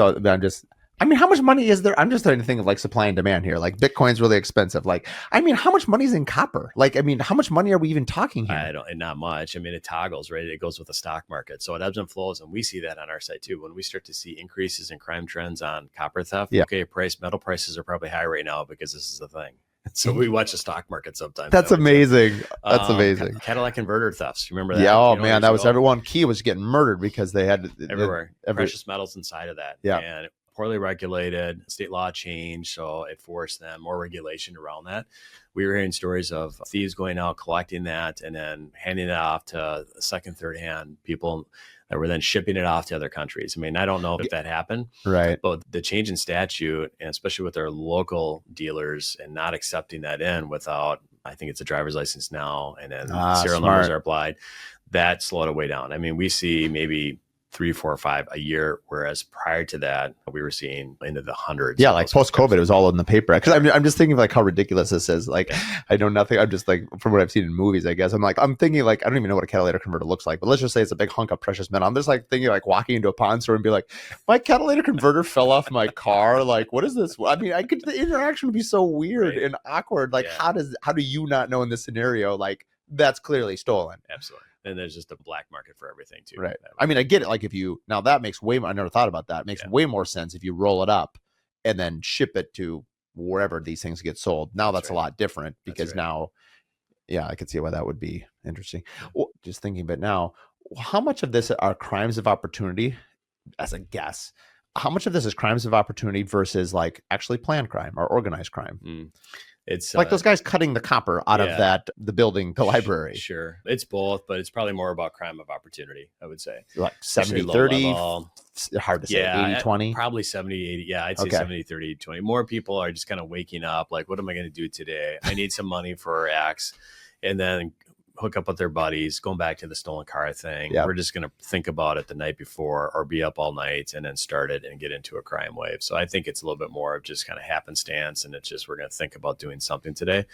money is there? I'm just starting to think of like supply and demand here. Like Bitcoin's really expensive. Like, how much money is in copper? Like, how much money are we even talking here? Not much. It toggles, right? It goes with the stock market. So it ebbs and flows. And we see that on our site too. When we start to see increases in crime trends on copper theft, metal prices are probably high right now because this is the thing. So we watch the stock market sometimes. That's amazing. That's amazing. Catalytic converter thefts. Remember that? Yeah. Oh man, that was everyone. Key was getting murdered because they had everywhere. Precious metals inside of that. Yeah. And poorly regulated. State law changed, so it forced them more regulation around that. We were hearing stories of thieves going out, collecting that, and then handing it off to second, third hand people that were then shipping it off to other countries. I mean, I don't know if that happened, right? But the change in statute, and especially with our local dealers and not accepting that in without, I think it's a driver's license now, and then serial numbers are applied, that slowed it way down. I mean, we see maybe 3, 4, 5 a year, whereas prior to that, we were seeing into the hundreds. Yeah, like post-COVID, it was all in the paper. Because I'm just thinking of like how ridiculous this is. Like, I know nothing. I'm just like, from what I've seen in movies, I guess. I'm thinking like, I don't even know what a catalytic converter looks like, but let's just say it's a big hunk of precious metal. I'm just like thinking like walking into a pawn store and be like, my catalytic converter fell off my car. Like, what is this? I mean, the interaction would be so weird and awkward. Like, how do you not know in this scenario? Like, that's clearly stolen. Absolutely. And there's just a black market for everything too. Right. I mean, I get it. Like now that makes I never thought about that. It makes way more sense if you roll it up and then ship it to wherever these things get sold. Now that's a lot different because now, I could see why that would be interesting. Well, just thinking, but now, how much of this are crimes of opportunity as a guess? How much of this is crimes of opportunity versus like actually planned crime or organized crime? It's like those guys cutting the copper out of the building, the library. Sure. It's both, but it's probably more about crime of opportunity, I would say. Like 70-30, hard to say, 80-20? Probably 70-80. Yeah, I'd say 70-30-20. More people are just kind of waking up like, what am I going to do today? I need some money for X. And then hook up with their buddies, going back to the stolen car thing. We're just going to think about it the night before or be up all night and then start it and get into a crime wave. So I think it's a little bit more of just kind of happenstance. And it's just, we're going to think about doing something today.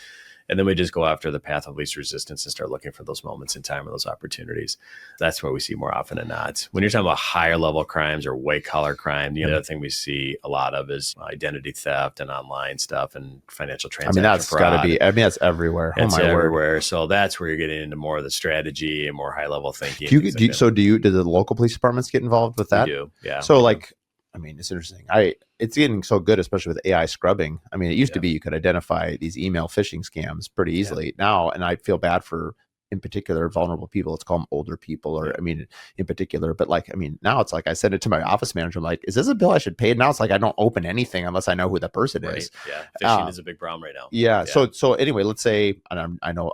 And then we just go after the path of least resistance and start looking for those moments in time or those opportunities. That's what we see more often than not. When you're talking about higher level crimes or white collar crime, the other thing we see a lot of is identity theft and online stuff and financial transaction fraud. That's got to be, that's everywhere. It's everywhere. So that's where you're getting into more of the strategy and more high level thinking. Do the local police departments get involved with that? We do, yeah. So it's interesting. It's getting so good, especially with AI scrubbing. I mean, it used to be you could identify these email phishing scams pretty easily now. And I feel bad for, in particular, vulnerable people. Let's call them older people in particular. But now it's like I send it to my office manager. I'm like, is this a bill I should pay? Now it's like I don't open anything unless I know who the person is. Yeah. Phishing is a big problem right now. Yeah. So anyway, let's say, and I know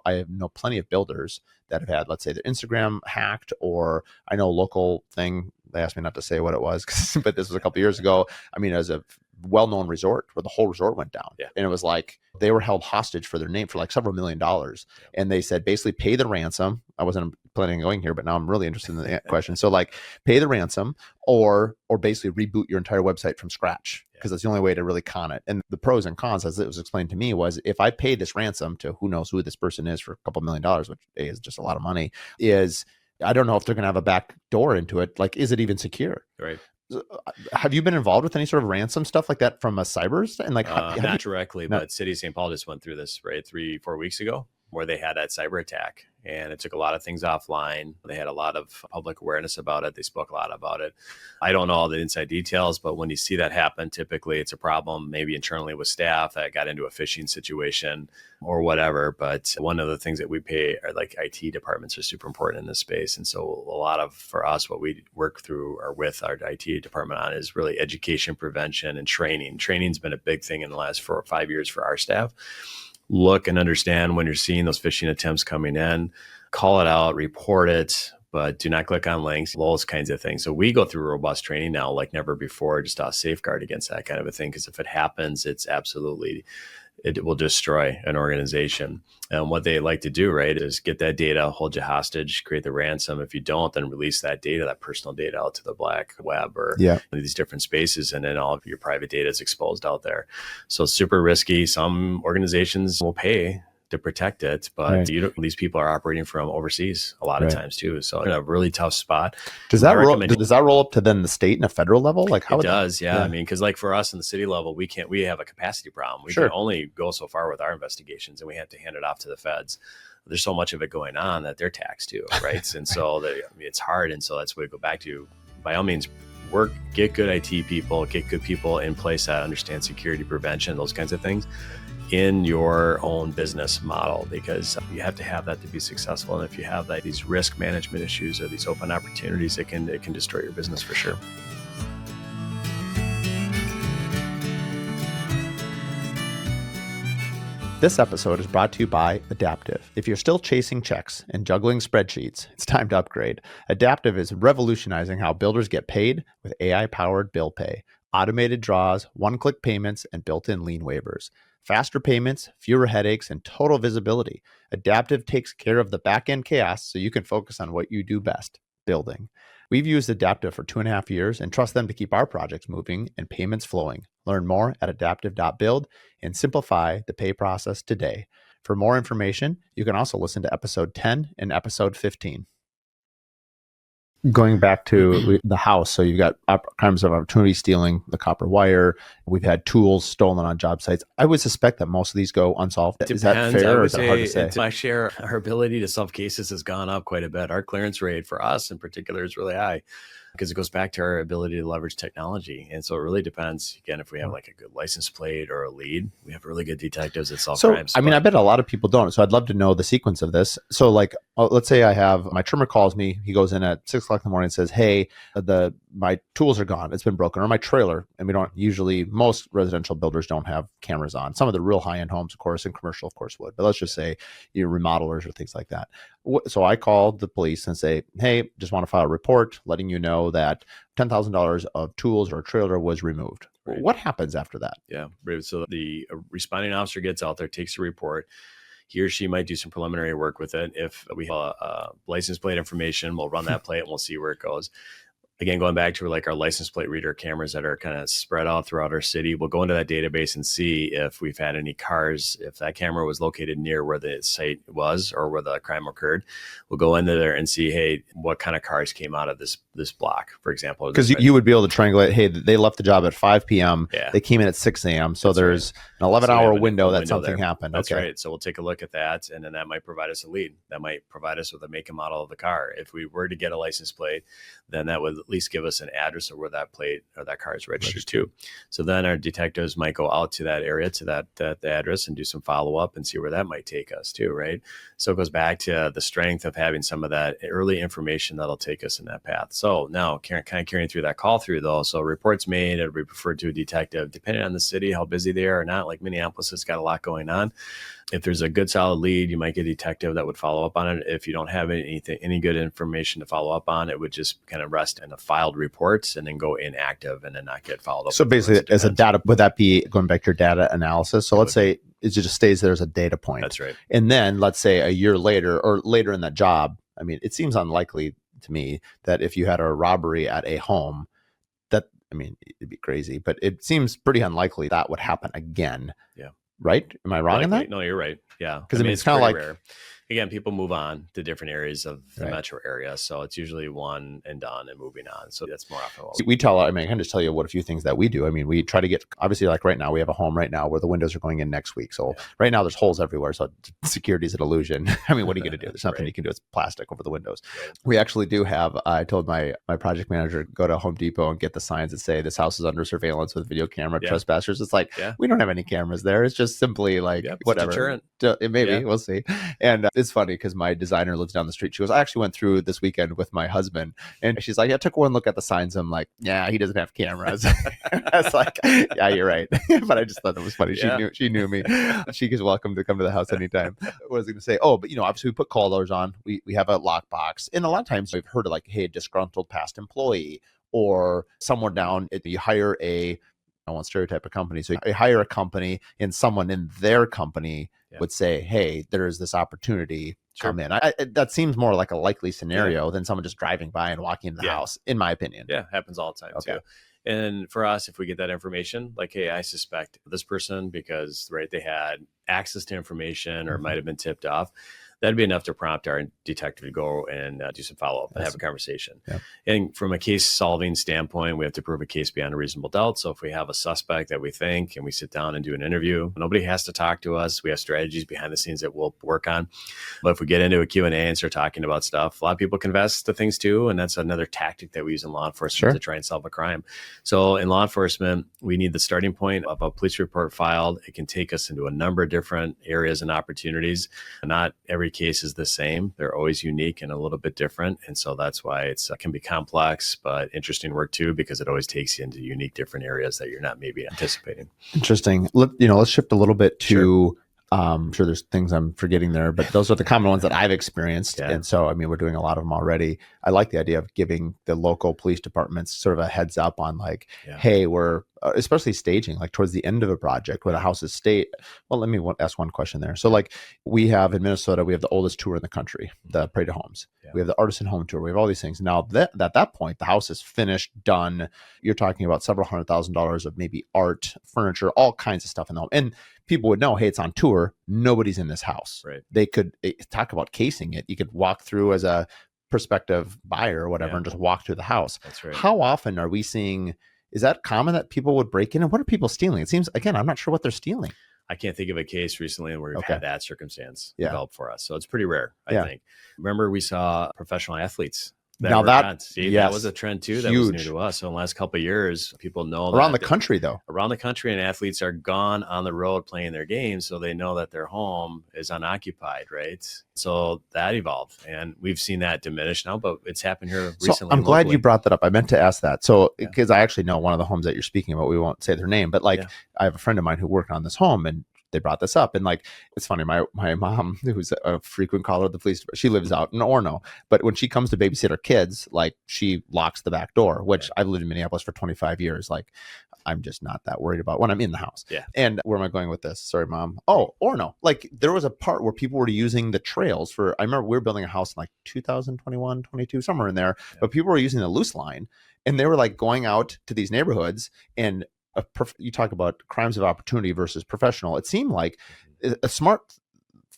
plenty of builders that have had, let's say, their Instagram hacked, or I know a local thing. They asked me not to say what it was, but this was a couple of years ago. As a well-known resort where the whole resort went down. And it was like they were held hostage for their name for like several $1 million. And they said, basically pay the ransom. I wasn't planning on going here, but now I'm really interested in the question. So like pay the ransom or basically reboot your entire website from scratch, because that's the only way to really con it. And the pros and cons, as it was explained to me, was if I pay this ransom to who knows who this person is for a couple $1 million, which is just a lot of money, I don't know if they're going to have a back door into it. Like, is it even secure? Right. Have you been involved with any sort of ransom stuff like that from a cybers? And like, not directly, but City of St. Paul just went through this 3-4 weeks ago, where they had that cyber attack, and it took a lot of things offline. They had a lot of public awareness about it. They spoke a lot about it. I don't know all the inside details, but when you see that happen, typically it's a problem, maybe internally with staff that got into a phishing situation or whatever. But one of the things that we pay are like IT departments are super important in this space. And so a lot of, for us, what we work through or with our IT department on is really education, prevention, and training. Training's been a big thing in the last 4 or 5 years for our staff. Look and understand when you're seeing those phishing attempts coming in, call it out, report it, but do not click on links, those kinds of things. So we go through robust training now like never before, just to safeguard against that kind of a thing. Because if it happens, it will destroy an organization. And what they like to do, right, is get that data, hold you hostage, create the ransom. If you don't, then release that data, that personal data, out to the black web or these different spaces. And then all of your private data is exposed out there. So super risky. Some organizations will pay to protect it, but these people are operating from overseas a lot of times too. So in a really tough spot. Does that roll up to then the state and the federal level? Like how it does? Yeah. I mean, because like for us in the city level, we have a capacity problem. We can only go so far with our investigations, and we have to hand it off to the feds. There's so much of it going on that they're taxed too, right? And so it's hard. And so that's what we go back to. By all means, get good IT people, get good people in place that understand security prevention, those kinds of things in your own business model, because you have to have that to be successful. And if you have these risk management issues or these open opportunities, it can destroy your business for sure. This episode is brought to you by Adaptive. If you're still chasing checks and juggling spreadsheets, it's time to upgrade. Adaptive is revolutionizing how builders get paid with AI-powered bill pay, automated draws, one-click payments, and built-in lien waivers. Faster payments, fewer headaches, and total visibility. Adaptive takes care of the back-end chaos so you can focus on what you do best, building. We've used Adaptive for 2.5 years and trust them to keep our projects moving and payments flowing. Learn more at adaptive.build and simplify the pay process today. For more information, you can also listen to episode 10 and episode 15. Going back to the house, so you've got crimes of opportunity, stealing the copper wire. We've had tools stolen on job sites. I would suspect that most of these go unsolved. Is that fair or is that hard to say? My share, our ability to solve cases has gone up quite a bit. Our clearance rate for us in particular is really high, because it goes back to our ability to leverage technology. And so it really depends, again, if we have like a good license plate or a lead. We have really good detectives that solve crimes. I bet a lot of people don't. So I'd love to know the sequence of this. So like, let's say I have, my trimmer calls me, he goes in at 6 o'clock in the morning and says, hey, my tools are gone. It's been broken. Or my trailer. And we don't usually, most residential builders don't have cameras on. Some of the real high-end homes, of course, and commercial, of course, would. But let's just say remodelers or things like that. So I called the police and say, hey, just want to file a report letting you know that $10,000 of tools or a trailer was removed. Right. What happens after that? Yeah. So the responding officer gets out there, takes a report. He or she might do some preliminary work with it. If we have a license plate information, we'll run that plate and we'll see where it goes. Again, going back to like our license plate reader cameras that are kind of spread out throughout our city, we'll go into that database and see if we've had any cars, if that camera was located near where the site was or where the crime occurred. We'll go into there and see, hey, what kind of cars came out of this block, for example. Because you would be able to triangulate, hey, they left the job at 5 p.m. Yeah. They came in at 6 a.m. So there's an 11-hour window that something happened. That's right. So we'll take a look at that, and then that might provide us a lead. That might provide us with a make and model of the car. If we were to get a license plate, then that would at least give us an address of where that plate or that car is registered to. So then our detectives might go out to that area, to that address, and do some follow-up and see where that might take us to, right? So it goes back to the strength of having some of that early information that'll take us in that path. So now kind of carrying through that call through though. So reports made, it'll be referred to a detective, depending on the city, how busy they are or not. Like Minneapolis has got a lot going on. If there's a good solid lead, you might get a detective that would follow up on it. If you don't have any good information to follow up on, it would just kind of rest in the filed reports and then go inactive and then not get followed up. So basically, as a data, would that be going back to your data analysis? So let's say it just stays there as a data point. That's right. And then let's say a year later or later in that job, I mean, it seems unlikely to me that if you had a robbery at a home, it'd be crazy, but it seems pretty unlikely that would happen again. Yeah. Right? Am I wrong in that? No, you're right. Yeah. Because it's kind of like rare. Again, people move on to different areas of the metro area. So it's usually one and done and moving on. So that's more often what I can just tell you what a few things that we do. I mean, we try to get, obviously, like right now, we have a home right now where the windows are going in next week. So right now there's holes everywhere. So security is an illusion. I mean, what are you going to do? There's nothing you can do. It's plastic over the windows. Right. We actually do have, I told my project manager, go to Home Depot and get the signs that say this house is under surveillance with video camera trespassers. It's like, we don't have any cameras there. It's just simply like, whatever. Maybe we'll see. And it's funny because my designer lives down the street. She goes, I actually went through this weekend with my husband, and she's like, I took one look at the signs. I'm like, yeah, he doesn't have cameras. I was like, yeah, you're right. But I just thought that was funny. She knew me. She is welcome to come to the house anytime. What was I going to say? Oh, but obviously we put call doors on. We have a lockbox, and a lot of times we've heard of like, hey, a disgruntled past employee or somewhere down. You hire I won't stereotype a company. So you hire a company, and someone in their company would say, hey, there's this opportunity. Come in. That seems more like a likely scenario than someone just driving by and walking into the house, in my opinion. Yeah, happens all the time too. And for us, if we get that information, like, hey, I suspect this person because they had access to information or might have been tipped off, that'd be enough to prompt our detective to go and do some follow-up and have a conversation. Yeah. And from a case solving standpoint, we have to prove a case beyond a reasonable doubt. So if we have a suspect that we think and we sit down and do an interview, nobody has to talk to us. We have strategies behind the scenes that we'll work on. But if we get into a Q&A and start talking about stuff, a lot of people confess to things too. And that's another tactic that we use in law enforcement to try and solve a crime. So in law enforcement, we need the starting point of a police report filed. It can take us into a number of different areas and opportunities. Not every case is the same. They're always unique and a little bit different. And so that's why it can be complex, but interesting work too, because it always takes you into unique different areas that you're not maybe anticipating. Interesting. Let's shift a little bit to I'm sure there's things I'm forgetting there, but those are the common ones that I've experienced. Yeah. And so, I mean, we're doing a lot of them already. I like the idea of giving the local police departments sort of a heads up on like, hey, we're especially staging like towards the end of a project where the house is Well, let me ask one question there. So like we have in Minnesota, we have the oldest tour in the country, the Parade of Homes. We have the Artisan Home Tour. We have all these things. Now at that point, the house is finished, done. You're talking about several $100,000s of maybe art, furniture, all kinds of stuff in the home. And people would know, hey, it's on tour. Nobody's in this house. Right. They could talk about casing it. You could walk through as a prospective buyer or whatever and just walk through the house. That's right. How often are we seeing, is that common that people would break in? And what are people stealing? It seems, again, I'm not sure what they're stealing. I can't think of a case recently where we've had that circumstance develop for us. So it's pretty rare, I think. Remember, we saw professional athletes. That was a trend too. That was new to us. So in the last couple of years, people know around the country, and athletes are gone on the road playing their games, so they know that their home is unoccupied, right? So that evolved, and we've seen that diminish now, but it's happened here recently. So I'm glad you brought that up. I meant to ask that. So because I actually know one of the homes that you're speaking about, we won't say their name, but like I have a friend of mine who worked on this home, and they brought this up. And like, it's funny. My mom, who's a frequent caller of the police, she lives out in Orono, but when she comes to babysit her kids, like she locks the back door, which I've lived in Minneapolis for 25 years. Like I'm just not that worried about when I'm in the house. Yeah. And where am I going with this? Sorry, Mom. Oh, Orono. Like there was a part where people were using the trails I remember we were building a house in like 2021, 22, somewhere in there, but people were using the loose line and they were like going out to these neighborhoods and you talk about crimes of opportunity versus professional. It seemed like a smart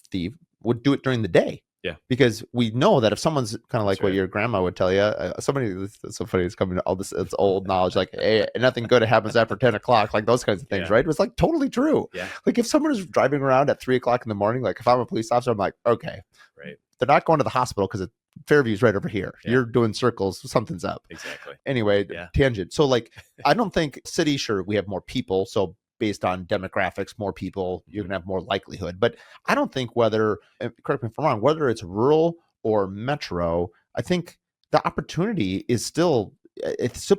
thief would do it during the day. Yeah. Because we know that if someone's kind of like what your grandma would tell you, somebody that's so funny is coming to all this, it's old knowledge, like, hey, nothing good happens after 10 o'clock, like those kinds of things, right? It was like totally true. Yeah. Like if someone is driving around at 3 o'clock in the morning, like if I'm a police officer, I'm like, okay, right. They're not going to the hospital because Fairview's right over here. Yeah. You're doing circles. Something's up. Exactly. Anyway, tangent. So like, I don't think city, sure, we have more people. So based on demographics, more people, you're going to have more likelihood. But I don't think whether, correct me if I'm wrong, whether it's rural or metro, I think the opportunity is still,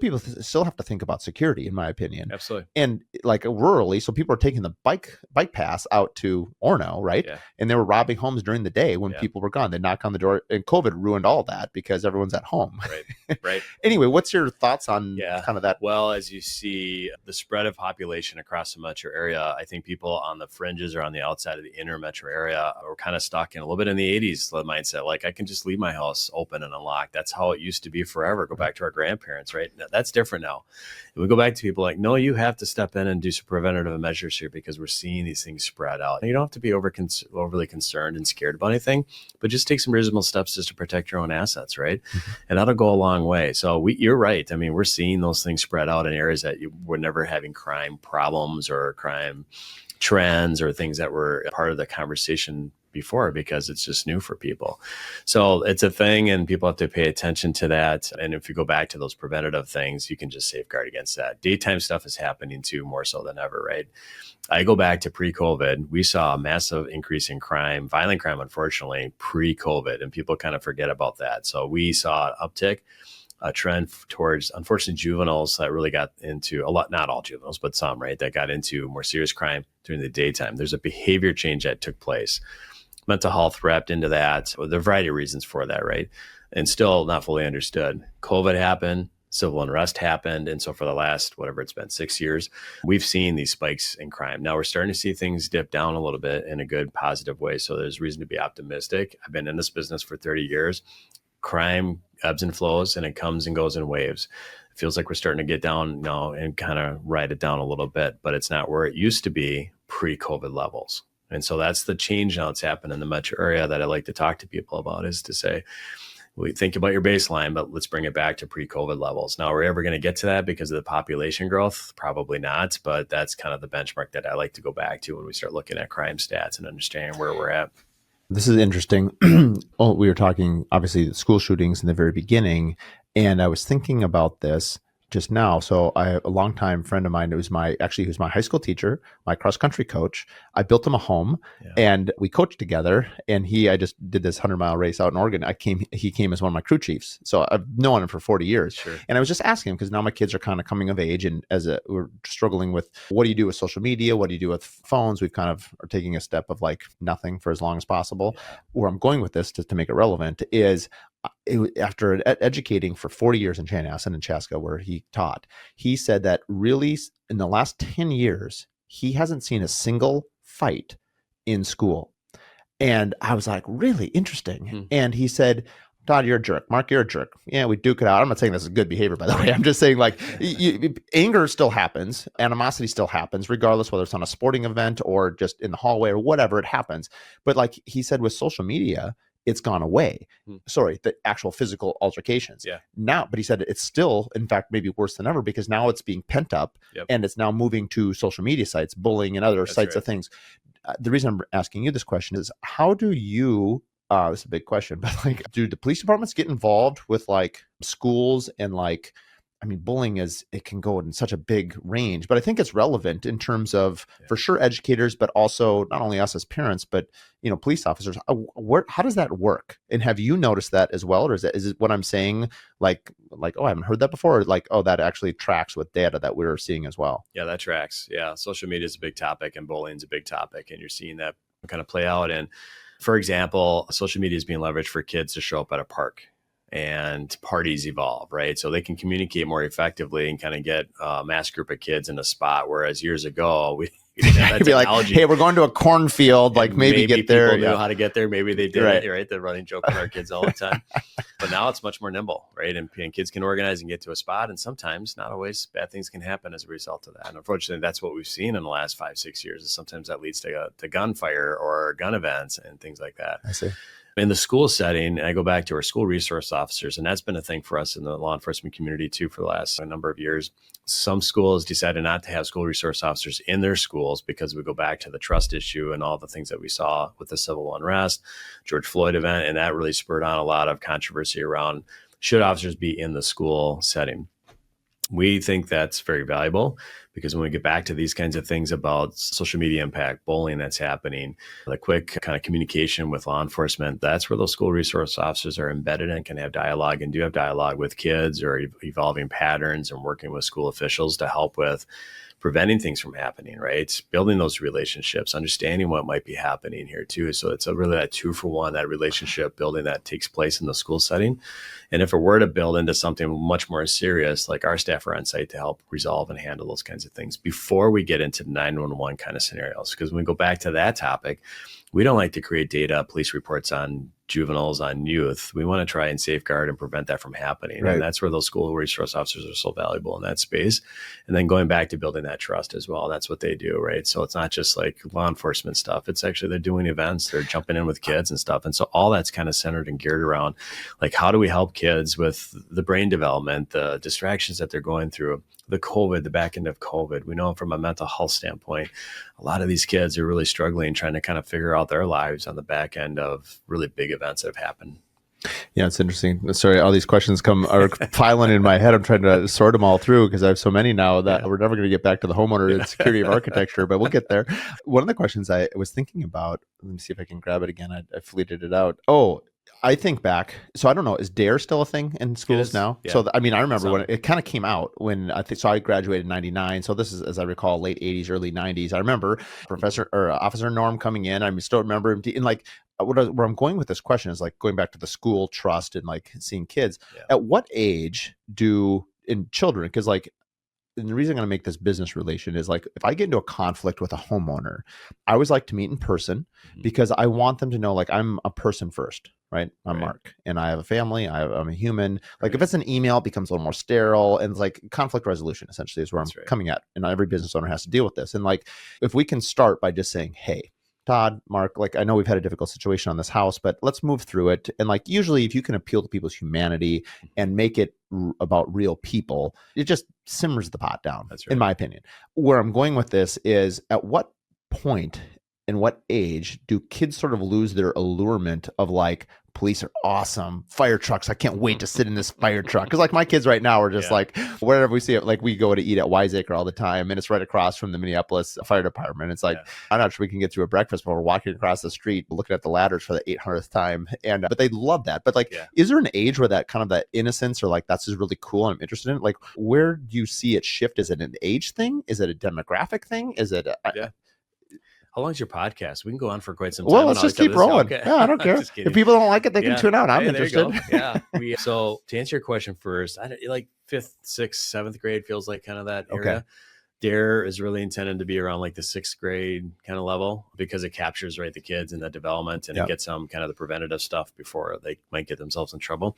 people still have to think about security, in my opinion. Absolutely. And like rurally, so people are taking the bike pass out to Orono, right? Yeah. And they were robbing homes during the day when people were gone. They knock on the door, and COVID ruined all that because everyone's at home. Right. Right. Anyway, what's your thoughts on kind of that? Well, as you see the spread of population across the metro area, I think people on the fringes or on the outside of the inner metro area are kind of stuck in a little bit in the 80s mindset. Like I can just leave my house open and unlocked. That's how it used to be forever. Go back to our grandparents, right? That's different now. And we go back to people like, no, you have to step in and do some preventative measures here because we're seeing these things spread out. And you don't have to be overly concerned and scared about anything, but just take some reasonable steps just to protect your own assets, right? Mm-hmm. And that'll go a long way. So you're right. I mean, we're seeing those things spread out in areas that you were never having crime problems or crime trends or things that were part of the conversation before because it's just new for people. So it's a thing and people have to pay attention to that. And if you go back to those preventative things, you can just safeguard against that. Daytime stuff is happening too, more so than ever, right? I go back to pre-COVID, we saw a massive increase in crime, violent crime, unfortunately, pre-COVID, and people kind of forget about that. So we saw an uptick, a trend towards, unfortunately, juveniles that really got into a lot, not all juveniles, but some, right, that got into more serious crime during the daytime. There's a behavior change that took place. Mental health wrapped into that. Well, there are a variety of reasons for that, right? And still not fully understood. COVID happened, civil unrest happened. And so for the last, whatever it's been, 6 years, we've seen these spikes in crime. Now we're starting to see things dip down a little bit in a good, positive way. So there's reason to be optimistic. I've been in this business for 30 years. Crime ebbs and flows and it comes and goes in waves. It feels like we're starting to get down now and kind of ride it down a little bit, but it's not where it used to be pre-COVID levels. And so that's the change now that's happened in the metro area that I like to talk to people about, is to say, we think about your baseline, but let's bring it back to pre-COVID levels. Now, are we ever going to get to that because of the population growth? Probably not, but that's kind of the benchmark that I like to go back to when we start looking at crime stats and understanding where we're at. This is interesting. We were talking, obviously, school shootings in the very beginning, and I was thinking about this just now. So I have a longtime friend of mine who's my high school teacher, my cross country coach. I built him a home and we coached together. And I just did this 100-mile race out in Oregon. He came as one of my crew chiefs. So I've known him for 40 years. Sure. And I was just asking him, because now my kids are kind of coming of age, and we're struggling with, what do you do with social media? What do you do with phones? We've kind of are taking a step of like nothing for as long as possible. Where I'm going with this to make it relevant is, after educating for 40 years in Chanhassen and Chaska, where he taught, he said that really in the last 10 years, he hasn't seen a single fight in school. And I was like, really interesting. And he said, Todd, you're a jerk. Mark, you're a jerk. Yeah, we duke it out. I'm not saying this is good behavior, by the way. I'm just saying, like, anger still happens. Animosity still happens, regardless whether it's on a sporting event or just in the hallway or whatever, it happens. But like he said, with social media, it's gone away. Sorry, the actual physical altercations. Now, but he said it's still, in fact, maybe worse than ever, because now it's being pent up and it's now moving to social media sites, bullying and other sites of things. The reason I'm asking you this question is, how do you, this is a big question, but like, do the police departments get involved with like schools and like, I mean, bullying it can go in such a big range, but I think it's relevant in terms of, for sure, educators, but also not only us as parents, but, police officers. How does that work? And have you noticed that as well? Or is it what I'm saying, like, oh, I haven't heard that before? Or like, oh, that actually tracks with data that we're seeing as well? Yeah, that tracks. Yeah. Social media is a big topic and bullying is a big topic. And you're seeing that kind of play out. And for example, social media is being leveraged for kids to show up at a park, and parties evolve, right? So they can communicate more effectively and kind of get a mass group of kids in a spot. Whereas years ago, we didn't have that technology. Like, hey, we're going to a cornfield, like maybe get there. People knew how to get there. Maybe they did it, right? The running joke with our kids all the time. But now it's much more nimble, right? And kids can organize and get to a spot. And sometimes, not always, bad things can happen as a result of that. And unfortunately, that's what we've seen in the last 5-6 years. Is sometimes that leads to gunfire or gun events and things like that. I see. In the school setting, I go back to our school resource officers, and that's been a thing for us in the law enforcement community too for the last number of years. Some schools decided not to have school resource officers in their schools because we go back to the trust issue and all the things that we saw with the civil unrest, George Floyd event, and that really spurred on a lot of controversy around, should officers be in the school setting? We think that's very valuable, because when we get back to these kinds of things about social media impact, bullying that's happening, the quick kind of communication with law enforcement, that's where those school resource officers are embedded and can have dialogue, and do have dialogue with kids or evolving patterns, and working with school officials to help with preventing things from happening, right? Building those relationships, understanding what might be happening here too. So it's really that 2-for-1, that relationship building that takes place in the school setting. And if it were to build into something much more serious, like our staff are on site to help resolve and handle those kinds of things before we get into 911 kind of scenarios. Because when we go back to that topic, we don't like to create data, police reports on juveniles, on youth. We want to try and safeguard and prevent that from happening. Right. And that's where those school resource officers are so valuable in that space. And then going back to building that trust as well. That's what they do, right? So it's not just like law enforcement stuff. It's actually, they're doing events, they're jumping in with kids and stuff. And so all that's kind of centered and geared around, like, how do we help kids with the brain development, the distractions that they're going through, the COVID, the back end of COVID. We know from a mental health standpoint, a lot of these kids are really struggling, trying to kind of figure out their lives on the back end of really big events that have happened. Yeah, it's interesting. Sorry, all these questions are piling in my head. I'm trying to sort them all through because I have so many now that we're never going to get back to the homeowner and security of architecture, but we'll get there. One of the questions I was thinking about, let me see if I can grab it again. I fleeted it out. Oh, I think back. So I don't know, is DARE still a thing in schools now? Yeah. So I mean, I remember when it kind of came out when I graduated in 99. So this is, as I recall, late 80s, early 90s. I remember Officer Norm coming in. I still remember him. And like, where I'm going with this question is like going back to the school trust and like seeing kids. Yeah. At what age in children? Because like, and the reason I'm going to make this business relation is like, if I get into a conflict with a homeowner, I always like to meet in person because I want them to know, like, I'm a person first, right? I'm Mark and I have a family. I'm a human. Like if it's an email, it becomes a little more sterile, and it's like conflict resolution essentially is where I'm coming at. And every business owner has to deal with this. And like, if we can start by just saying, hey, Todd, Mark, like, I know we've had a difficult situation on this house, but let's move through it. And like, usually if you can appeal to people's humanity and make it about real people, it just simmers the pot down, in my opinion. Where I'm going with this is, at what point and what age do kids sort of lose their allurement of like, police are awesome, fire trucks, I can't wait to sit in this fire truck? Because like my kids right now are just like, wherever we see it, like we go to eat at Wiseacre all the time, and it's right across from the Minneapolis Fire Department. It's like, I'm not sure we can get through a breakfast, but we're walking across the street looking at the ladders for the 800th time. And but they love that. But like, is there an age where that kind of that innocence, or like that's just really cool and I'm interested in it? Like, where do you see it shift? Is it an age thing? Is it a demographic thing? Is it How long is your podcast? We can go on for quite some time. Well, let's just keep rolling. Okay. Yeah, I don't care. If people don't like it, they can tune out. I'm interested. So to answer your question first, like 5th, 6th, 7th grade feels like kind of that area. DARE is really intended to be around like the 6th grade kind of level, because it captures the kids and the development, and it gets them kind of the preventative stuff before they might get themselves in trouble.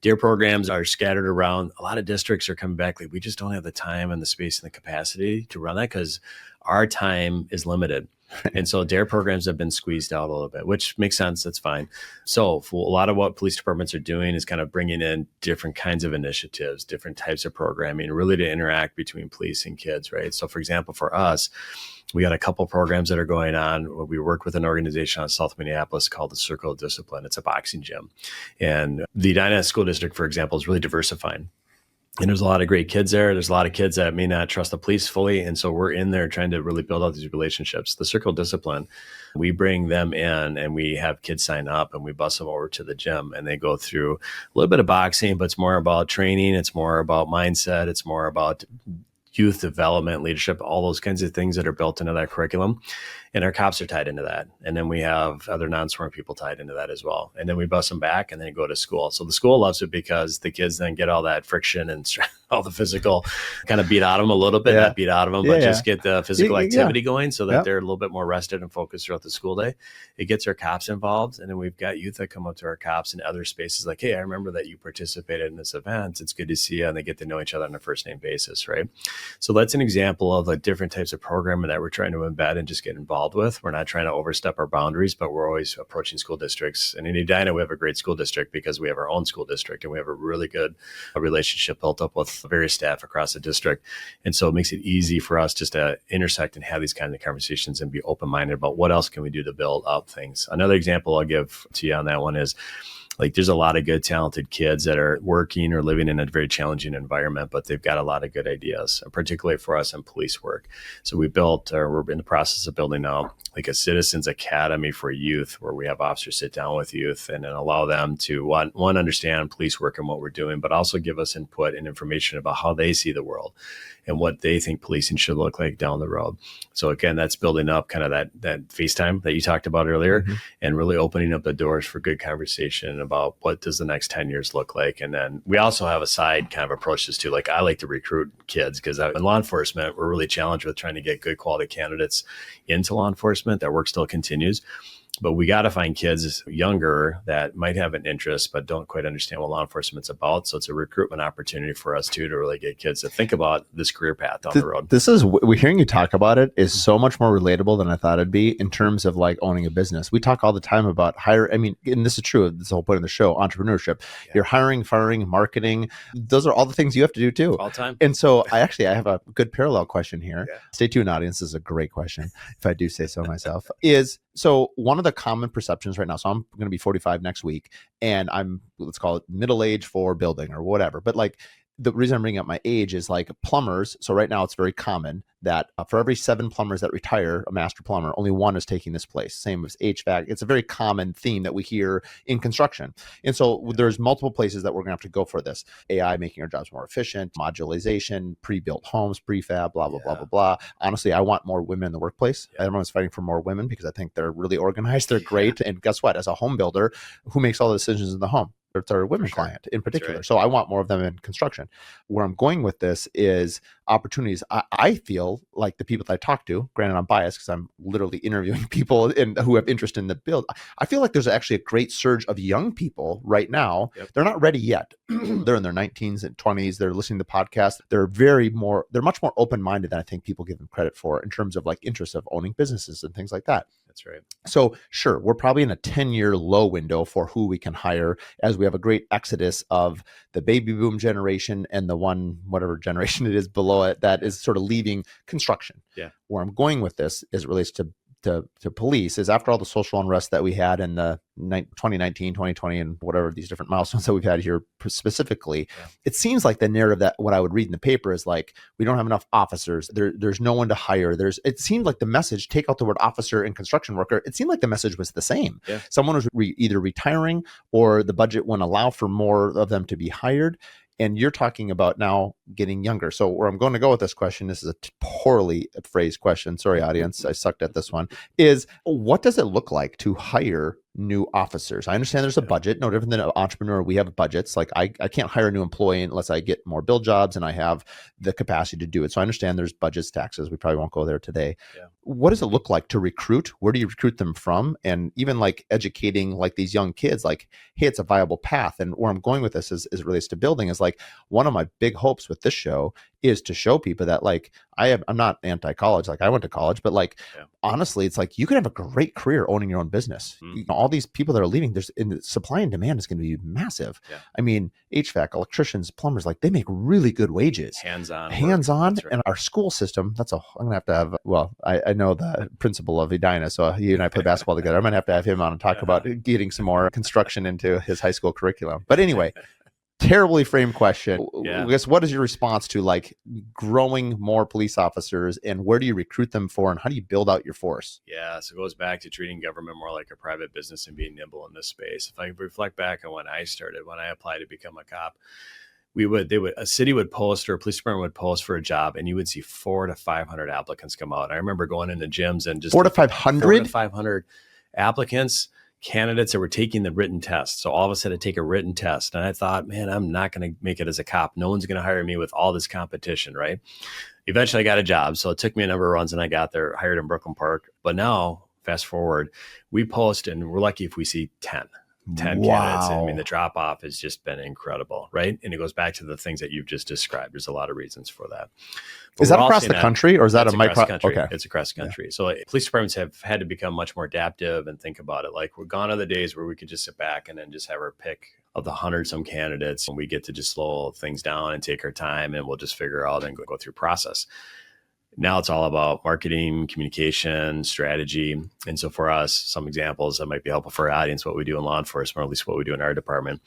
DARE programs are scattered around. A lot of districts are coming back like, we just don't have the time and the space and the capacity to run that because our time is limited. And so DARE programs have been squeezed out a little bit, which makes sense. That's fine. So for a lot of what police departments are doing is kind of bringing in different kinds of initiatives, different types of programming, really to interact between police and kids, right? So for example, for us, we got a couple programs that are going on. We work with an organization out of South Minneapolis called the Circle of Discipline. It's a boxing gym. And the Edina School District, for example, is really diversifying. And there's a lot of great kids there. There's a lot of kids that may not trust the police fully. And so we're in there trying to really build out these relationships. The Circle of Discipline, we bring them in and we have kids sign up and we bus them over to the gym, and they go through a little bit of boxing, but it's more about training. It's more about mindset. It's more about youth development, leadership, all those kinds of things that are built into that curriculum. And our cops are tied into that. And then we have other non-sworn people tied into that as well. And then we bus them back and then go to school. So the school loves it because the kids then get all that friction and all the physical kind of beat out of them a little bit, not beat out of them, but just get the physical activity going so that they're a little bit more rested and focused throughout the school day. It gets our cops involved. And then we've got youth that come up to our cops in other spaces like, hey, I remember that you participated in this event. It's good to see you. And they get to know each other on a first name basis, right? So that's an example of like different types of programming that we're trying to embed and just get involved with. We're not trying to overstep our boundaries, but we're always approaching school districts. And in Edina, we have a great school district because we have our own school district and we have a really good relationship built up with various staff across the district. And so it makes it easy for us just to intersect and have these kinds of conversations and be open-minded about what else can we do to build up things. Another example I'll give to you on that one is like there's a lot of good, talented kids that are working or living in a very challenging environment, but they've got a lot of good ideas, particularly for us in police work. So we built, or we're in the process of building now, like a citizens academy for youth, where we have officers sit down with youth and then allow them to one understand police work and what we're doing, but also give us input and information about how they see the world and what they think policing should look like down the road. So again, that's building up kind of that FaceTime that you talked about earlier, and really opening up the doors for good conversation about what does the next 10 years look like. And then we also have a side kind of approaches to, like, I like to recruit kids because in law enforcement, we're really challenged with trying to get good quality candidates into law enforcement. That work still continues. But we got to find kids younger that might have an interest, but don't quite understand what law enforcement's about. So it's a recruitment opportunity for us too, to really get kids to think about this career path down the road. This is, we're hearing you talk about it is so much more relatable than I thought it'd be in terms of like owning a business. We talk all the time about and this is true. This is the whole point of the show, entrepreneurship. You're hiring, firing, marketing. Those are all the things you have to do too. All time. And so I have a good parallel question here. Stay tuned, audience. This is a great question, if I do say so myself. So one of the common perceptions right now, so I'm going to be 45 next week, and I'm, let's call it middle age for building or whatever. But like the reason I'm bringing up my age is like plumbers. So right now it's very common that for every 7 plumbers that retire, a master plumber, only 1 is taking this place. Same as HVAC. It's a very common theme that we hear in construction. And so there's multiple places that we're going to have to go for this. AI making our jobs more efficient, modularization, pre-built homes, prefab, blah, blah, blah, blah, blah. Honestly, I want more women in the workplace. Everyone's fighting for more women because I think they're really organized. They're great. And guess what? As a home builder, who makes all the decisions in the home? It's our women client in particular. Right. So I want more of them in construction. Where I'm going with this is opportunities. I feel like the people that I talk to, granted I'm biased because I'm literally interviewing people who have interest in the build. I feel like there's actually a great surge of young people right now. They're not ready yet. They're in their 19s and 20s. They're listening to podcasts. They're much more open-minded than I think people give them credit for in terms of like interest of owning businesses and things like that. That's right. So sure, we're probably in a 10-year low window for who we can hire, as we have a great exodus of the baby boom generation and the whatever generation it is below it that is sort of leaving construction. Yeah. Where I'm going with this is it relates to to police is after all the social unrest that we had in the 2019, 2020, and whatever these different milestones that we've had here specifically, it seems like the narrative that what I would read in the paper is like, we don't have enough officers. There's no one to hire. It seemed like the message, take out the word officer and construction worker, it seemed like the message was the same. Yeah. Someone was either retiring or the budget wouldn't allow for more of them to be hired. And you're talking about now getting younger. So where I'm going to go with this question, this is a poorly phrased question. Sorry, audience, I sucked at this one, is what does it look like to hire new officers? I understand there's a budget, no different than an entrepreneur. We have budgets. Like I can't hire a new employee unless I get more bill jobs and I have the capacity to do it. So I understand there's budgets, taxes. We probably won't go there today. Yeah. What does it look like to recruit? Where do you recruit them from? And even like educating like these young kids, like, hey, it's a viable path. And where I'm going with this is it relates to building is like one of my big hopes with this show is to show people that like I'm not anti-college, like I went to college, but like honestly, it's like you can have a great career owning your own business. You know, all these people that are leaving, there's in the supply and demand is going to be massive. Yeah. I mean, HVAC, electricians, plumbers, like they make really good wages. Hands-on. Right. And our school system, I'm gonna have to have, well, I know the principal of Edina, so you and I play basketball together. I'm gonna have to have him on and talk about getting some more construction into his high school curriculum. But anyway, terribly framed question. I guess what is your response to like growing more police officers, and where do you recruit them for, and how do you build out your force? Yeah, so it goes back to treating government more like a private business and being nimble in this space. If I reflect back on when I started, when I applied to become a cop, a city would post or a police department would post for a job, and you would see 400 to 500 applicants come out. I remember going into gyms and just 400 to 500? 400 to 500 applicants, candidates that were taking the written test. So all of us had to take a written test. And I thought, man, I'm not going to make it as a cop. No one's going to hire me with all this competition, right? Eventually I got a job. So it took me a number of runs and I got there, hired in Brooklyn Park. But now, fast forward, we post and we're lucky if we see 10 candidates. I mean, the drop off has just been incredible, right? And it goes back to the things that you've just described. There's a lot of reasons for that. Is that across the country, or is that a micro? Okay. It's across the country. So police departments have had to become much more adaptive and think about it. Like we're gone are the days where we could just sit back and then just have our pick of the 100 some candidates, and we get to just slow things down and take our time, and we'll just figure out and go through process. Now it's all about marketing, communication, strategy. And so for us, some examples that might be helpful for our audience, what we do in law enforcement, or at least what we do in our department,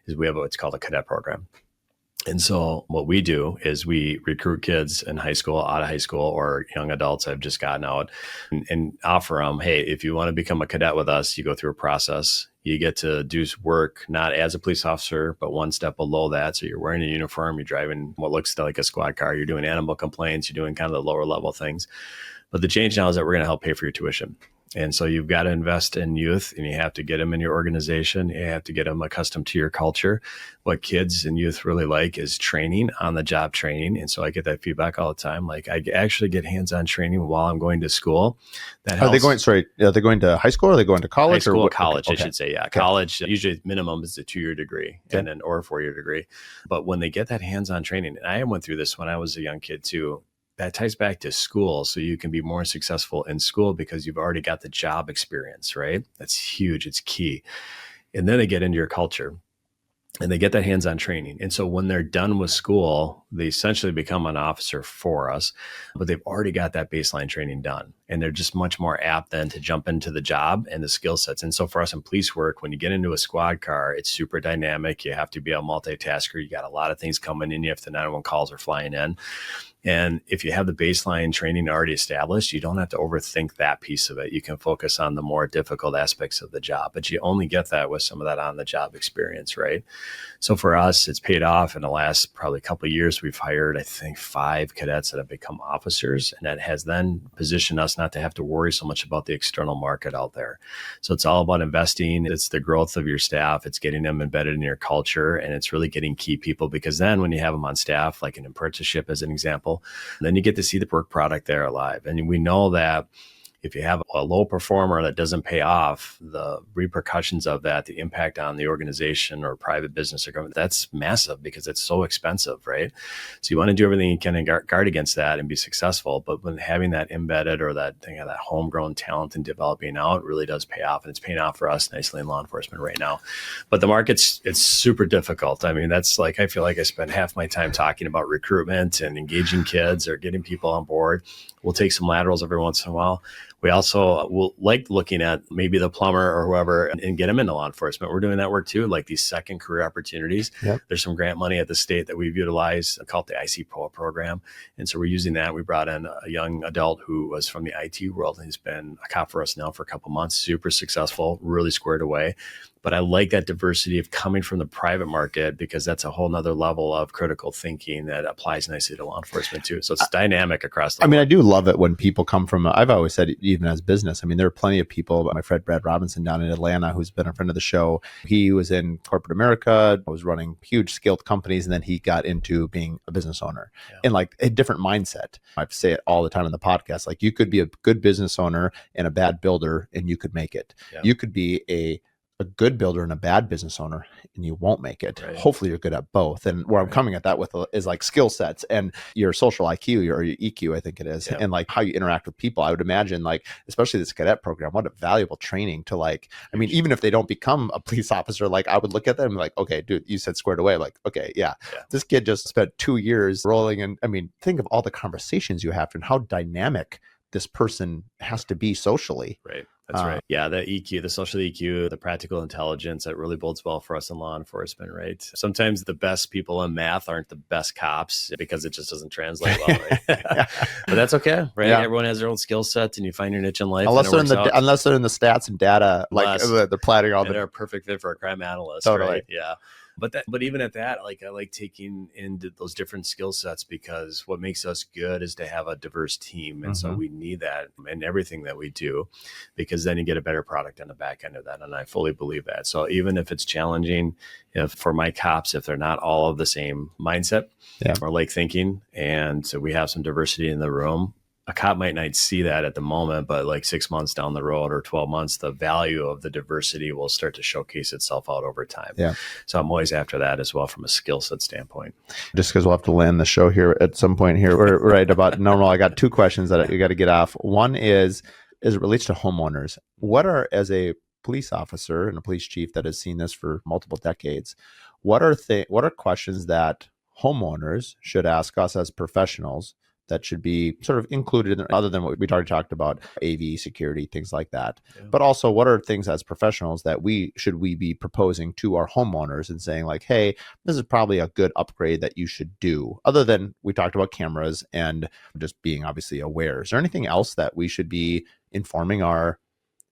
is we have what's called a cadet program. And so what we do is we recruit kids in high school, out of high school, or young adults that have just gotten out, and offer them, hey, if you want to become a cadet with us, you go through a process. You get to do work not as a police officer, but one step below that. So you're wearing a uniform, you're driving what looks like a squad car, you're doing animal complaints, you're doing kind of the lower level things. But the change now is that we're going to help pay for your tuition. And so you've got to invest in youth, and you have to get them in your organization. You have to get them accustomed to your culture. What kids and youth really like is training, on the job training. And so I get that feedback all the time. Like I actually get hands-on training while I'm going to school. That helps. Are they going to high school, or are they going to college? High school, or college, okay. I should say. Yeah. Okay. College, usually minimum is a 2-year degree, and then or a 4-year degree. But when they get that hands-on training, and I went through this when I was a young kid too, that ties back to school. So you can be more successful in school because you've already got the job experience, right? That's huge. It's key. And then they get into your culture and they get that hands-on training. And so when they're done with school, they essentially become an officer for us, but they've already got that baseline training done. And they're just much more apt then to jump into the job and the skill sets. And so for us in police work, when you get into a squad car, it's super dynamic. You have to be a multitasker. You got a lot of things coming in you if the 911 calls are flying in. And if you have the baseline training already established, you don't have to overthink that piece of it. You can focus on the more difficult aspects of the job, but you only get that with some of that on the job experience, right? So for us, it's paid off. In the last probably couple of years, we've hired, I think, 5 cadets that have become officers. And that has then positioned us not to have to worry so much about the external market out there. So it's all about investing. It's the growth of your staff. It's getting them embedded in your culture. And it's really getting key people, because then when you have them on staff, like an apprenticeship as an example, then you get to see the work product there alive. And we know that if you have a low performer that doesn't pay off, the repercussions of that, the impact on the organization or private business or government, that's massive because it's so expensive, right? So you want to do everything you can and guard against that and be successful. But when having that embedded or that thing, that homegrown talent and developing out really does pay off. And it's paying off for us nicely in law enforcement right now. But the market's, it's super difficult. I mean, that's like, I feel like I spend half my time talking about recruitment and engaging kids or getting people on board. We'll take some laterals every once in a while. We also will like looking at maybe the plumber or whoever and get them into law enforcement. We're doing that work too, like these second career opportunities. Yep. There's some grant money at the state that we've utilized called the IC-POA program. And so we're using that. We brought in a young adult who was from the IT world, and he's been a cop for us now for a couple months, super successful, really squared away. But I like that diversity of coming from the private market, because that's a whole nother level of critical thinking that applies nicely to law enforcement too. So it's dynamic across the board. I do love it when people come from, I've always said, even as business, there are plenty of people, my friend Brad Robinson down in Atlanta, who's been a friend of the show. He was in corporate America, was running huge skilled companies, and then he got into being a business owner and like a different mindset. I say it all the time in the podcast, like you could be a good business owner and a bad builder and you could make it. Yeah. You could be a good builder and a bad business owner and you won't make it. Right. Hopefully you're good at both. And where I'm coming at that with is like skill sets and your social IQ or your EQ, I think it is. Yep. And like how you interact with people. I would imagine like, especially this cadet program, what a valuable training to like, even if they don't become a police officer, like I would look at them and like, okay, dude, you said squared away. I'm like, okay, yeah. This kid just spent 2 years rolling. And think of all the conversations you have and how dynamic this person has to be socially. Right. That's right. Yeah, the EQ, the social EQ, the practical intelligence, that really bodes well for us in law enforcement, right? Sometimes the best people in math aren't the best cops because it just doesn't translate well, right? But that's okay, right? Yeah. Everyone has their own skill set, and you find your niche in life. Unless they're in the stats and data, like they're planning all they're a perfect fit for a crime analyst, totally. Right? Yeah. But even at that, like I like taking into those different skill sets, because what makes us good is to have a diverse team. And so we need that in everything that we do, because then you get a better product on the back end of that. And I fully believe that. So even if it's challenging, for my cops, if they're not all of the same mindset or like thinking, and so we have some diversity in the room, a cop might not see that at the moment, but like 6 months down the road or 12 months, the value of the diversity will start to showcase itself out over time. Yeah. So I'm always after that as well from a skill set standpoint. Just because we'll have to land the show here at some point here. We're right about normal. I got 2 questions that you got to get off. One is, as it relates to homeowners, what are, as a police officer and a police chief that has seen this for multiple decades, what are questions that homeowners should ask us as professionals that should be sort of included in, other than what we already talked about, AV security, things like that. Yeah. But also, what are things as professionals that we be proposing to our homeowners and saying like, hey, this is probably a good upgrade that you should do, other than we talked about cameras and just being obviously aware. Is there anything else that we should be informing our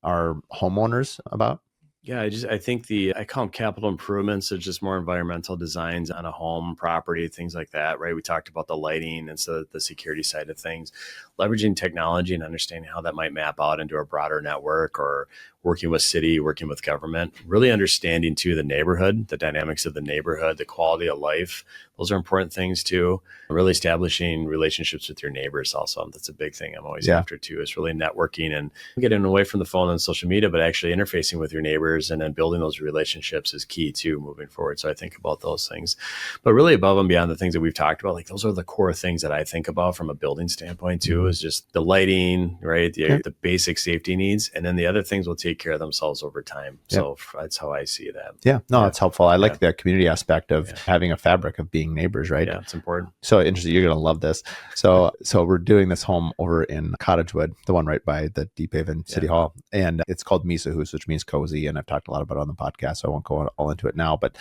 homeowners about? Yeah, I think I call them capital improvements. It's just more environmental designs on a home property, things like that, right? We talked about the lighting and so the security side of things, leveraging technology and understanding how that might map out into a broader network, or working with city, working with government, really understanding too the neighborhood, the dynamics of the neighborhood, the quality of life. Those are important things too. Really establishing relationships with your neighbors also. That's a big thing I'm always after too, is really networking and getting away from the phone and social media, but actually interfacing with your neighbors and then building those relationships is key too moving forward. So I think about those things, but really above and beyond the things that we've talked about, like those are the core things that I think about from a building standpoint too, is just the lighting, right? The basic safety needs. And then the other things will take care of themselves over time. So that's how I see that. Yeah, no, that's helpful. I like the community aspect of having a fabric of being neighbors, right? Yeah, it's important. So interesting. You're going to love this. So we're doing this home over in Cottagewood, the one right by the Deep Haven City Hall. And it's called Misa House, which means cozy. And I've talked a lot about it on the podcast, so I won't go all into it now. But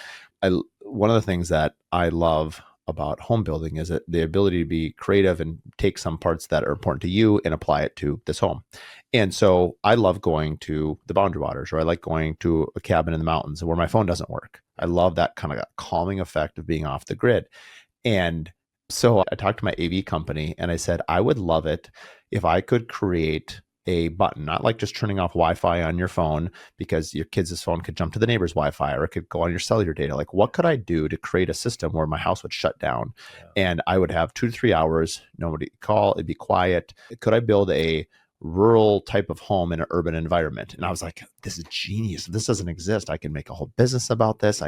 one of the things that I love about home building is the ability to be creative and take some parts that are important to you and apply it to this home. And so I love going to the Boundary Waters, or I like going to a cabin in the mountains where my phone doesn't work. I love that kind of calming effect of being off the grid. And so I talked to my AV company and I said, I would love it if I could create a button, not like just turning off Wi-Fi on your phone because your kid's phone could jump to the neighbor's Wi-Fi, or it could go on your cellular data. Like, what could I do to create a system where my house would shut down and I would have 2 to 3 hours, nobody call, it'd be quiet. Could I build a rural type of home in an urban environment? And I was like, this is genius. This doesn't exist. I can make a whole business about this.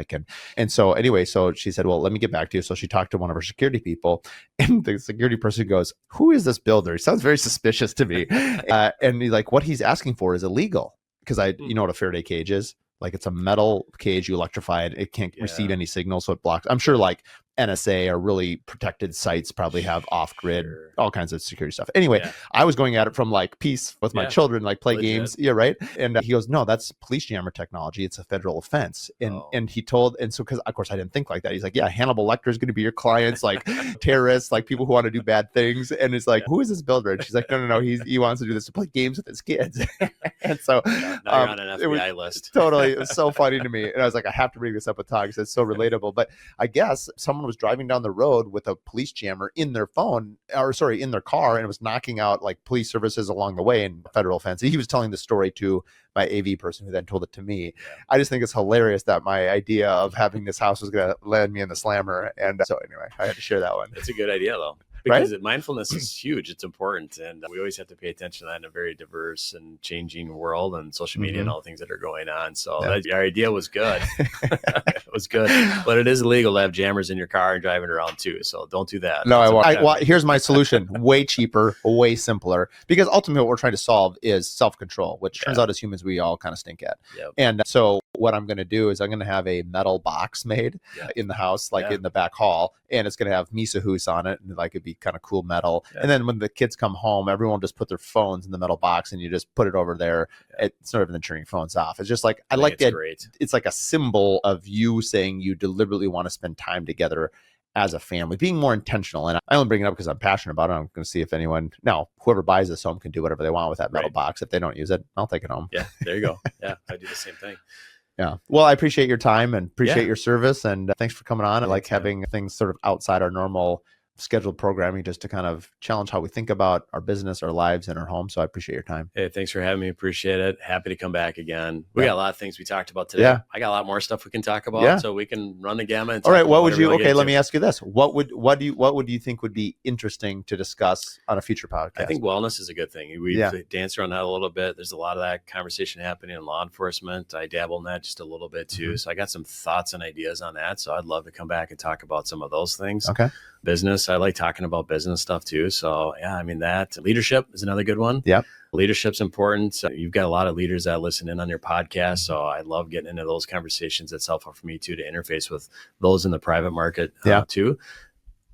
And so anyway, so she said, well, let me get back to you. So she talked to one of her security people, and the security person goes, who is this builder? He sounds very suspicious to me. And he's like, what he's asking for is illegal, because you know what a Faraday cage is? Like, it's a metal cage, you electrify it. It can't receive any signal, so it blocks. I'm sure like NSA or really protected sites probably have off-grid, Sure. all kinds of security stuff. Anyway, I was going at it from like peace with my children, like play games. Yeah, right. And he goes, no, that's police jammer technology. It's a federal offense. And he told, and so because of course I didn't think like that. He's like, yeah, Hannibal Lecter is going to be your clients, like terrorists, like people who want to do bad things. And it's like, who is this builder? And she's like, no, he wants to do this to play games with his kids. And so now you're on an FBI list. Totally, it was so funny to me. And I was like, I have to bring this up with Todd because it's so relatable. But I guess someone was driving down the road with a police jammer in their in their car, and it was knocking out like police services along the way in federal offense. He was telling the story to my AV person who then told it to me. I just think it's hilarious that my idea of having this house was going to land me in the slammer. And so anyway, I had to share that one. It's a good idea though. Because mindfulness is huge. It's important. And we always have to pay attention to that in a very diverse and changing world and social media and all the things that are going on. So our idea was good. It was good. But it is illegal to have jammers in your car and driving around too. So don't do that. No, I won't. Well, here's my solution. Way cheaper, way simpler. Because ultimately what we're trying to solve is self-control, which turns out as humans, we all kind of stink at. And so what I'm going to do is I'm going to have a metal box made in the house, like in the back hall. And it's going to have Misa Hus on it. And like it'd be kind of cool metal. And then when the kids come home, everyone just put their phones in the metal box and you just put it over there. It's not even turning phones off. It's just like, I like that. It's like a symbol of you saying you deliberately want to spend time together as a family, being more intentional. And I only bring it up because I'm passionate about it. I'm going to see if whoever buys this home can do whatever they want with that metal box. If they don't use it, I'll take it home. Yeah, there you go. Yeah, I do the same thing. Yeah. Well, I appreciate your time and appreciate your service. And thanks for coming on. I like having things sort of outside our normal scheduled programming just to kind of challenge how we think about our business, our lives, and our home. So I appreciate your time. Hey, thanks for having me. Appreciate it. Happy to come back again. We got a lot of things we talked about today. I got a lot more stuff we can talk about, so we can run the gamut. And all right. What would you, let me ask you this. What would you think would be interesting to discuss on a future podcast? I think wellness is a good thing. We've danced around that a little bit. There's a lot of that conversation happening in law enforcement. I dabble in that just a little bit too. So I got some thoughts and ideas on that. So I'd love to come back and talk about some of those things. Okay. Business. I like talking about business stuff too. So that leadership is another good one. Yeah. Leadership's important. So you've got a lot of leaders that listen in on your podcast. So I love getting into those conversations. It's helpful for me too, to interface with those in the private market too.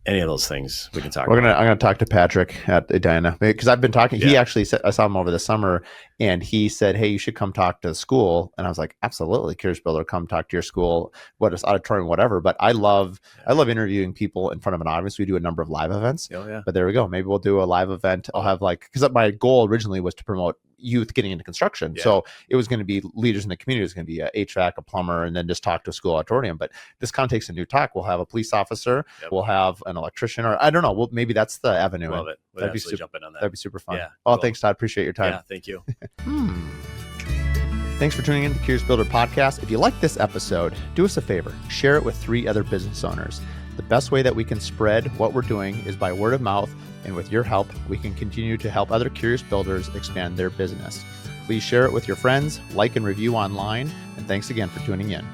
Any of those things we can talk about. I'm going to talk to Patrick at Edina because I've been talking. He actually said, I saw him over the summer and he said, hey, you should come talk to the school. And I was like, absolutely. Curious Builder, come talk to your school, what is auditorium, whatever. But I love interviewing people in front of an audience. We do a number of live events, but there we go. Maybe we'll do a live event. I'll have because my goal originally was to promote youth getting into construction. So it was going to be leaders in the community. It was going to be a HVAC, a plumber, and then just talk to a school auditorium. But this kind of takes a new tack. We'll have a police officer. We'll have an electrician, or I don't know. Well, maybe that's the avenue. Love it. That'd be jump in on that. That'd be super fun. Yeah. Oh, thanks, Todd. Appreciate your time. Yeah, thank you. Thanks for tuning in to the Curious Builder podcast. If you like this episode, do us a favor. Share it with 3 other business owners. The best way that we can spread what we're doing is by word of mouth. And with your help, we can continue to help other curious builders expand their business. Please share it with your friends, like and review online, and thanks again for tuning in.